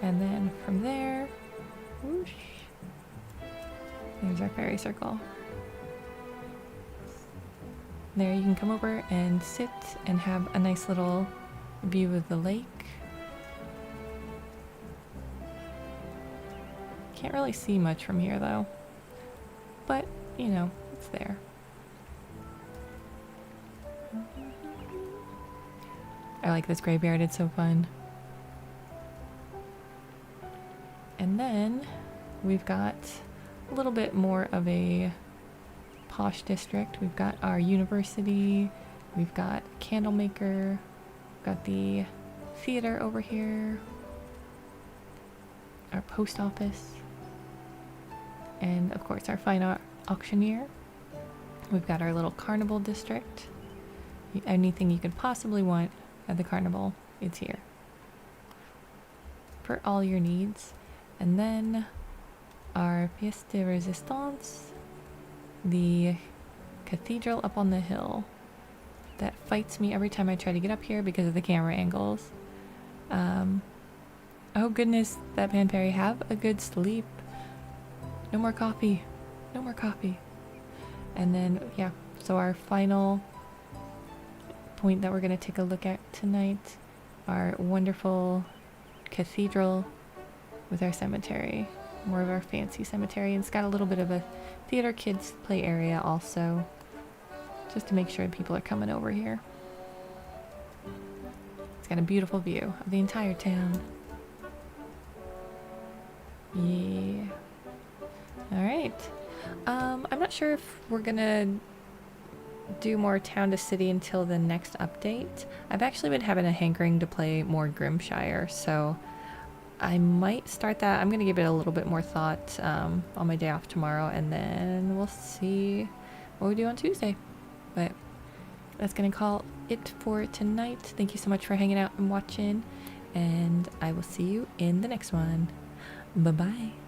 And then from there, whoosh, there's our fairy circle. There you can come over and sit and have a nice little view of the lake. Can't really see much from here though, but you know, it's there. I like this graveyard, it's so fun. And then we've got a little bit more of a posh district. We've got our university, we've got Candlemaker, got the theater over here, our post office, and of course our fine art auctioneer. We've got our little carnival district. Anything you could possibly want at the carnival, it's here for all your needs. And then our pièce de résistance, the cathedral up on the hill that fights me every time I try to get up here because of the camera angles. Oh goodness, that man Perry, have a good sleep. No more coffee. No more coffee. And then, yeah, so our final point that we're going to take a look at tonight, our wonderful cathedral with our cemetery. More of our fancy cemetery. And it's got a little bit of a theater kids play area also, just to make sure people are coming over here. It's got a beautiful view of the entire town. Yeah. Alright. I'm not sure if we're gonna do more town to city until the next update. I've actually been having a hankering to play more Grimshire, so I might start that. I'm gonna give it a little bit more thought on my day off tomorrow, and then we'll see what we do on Tuesday. But that's going to call it for tonight. Thank you so much for hanging out and watching, and I will see you in the next one. Bye bye.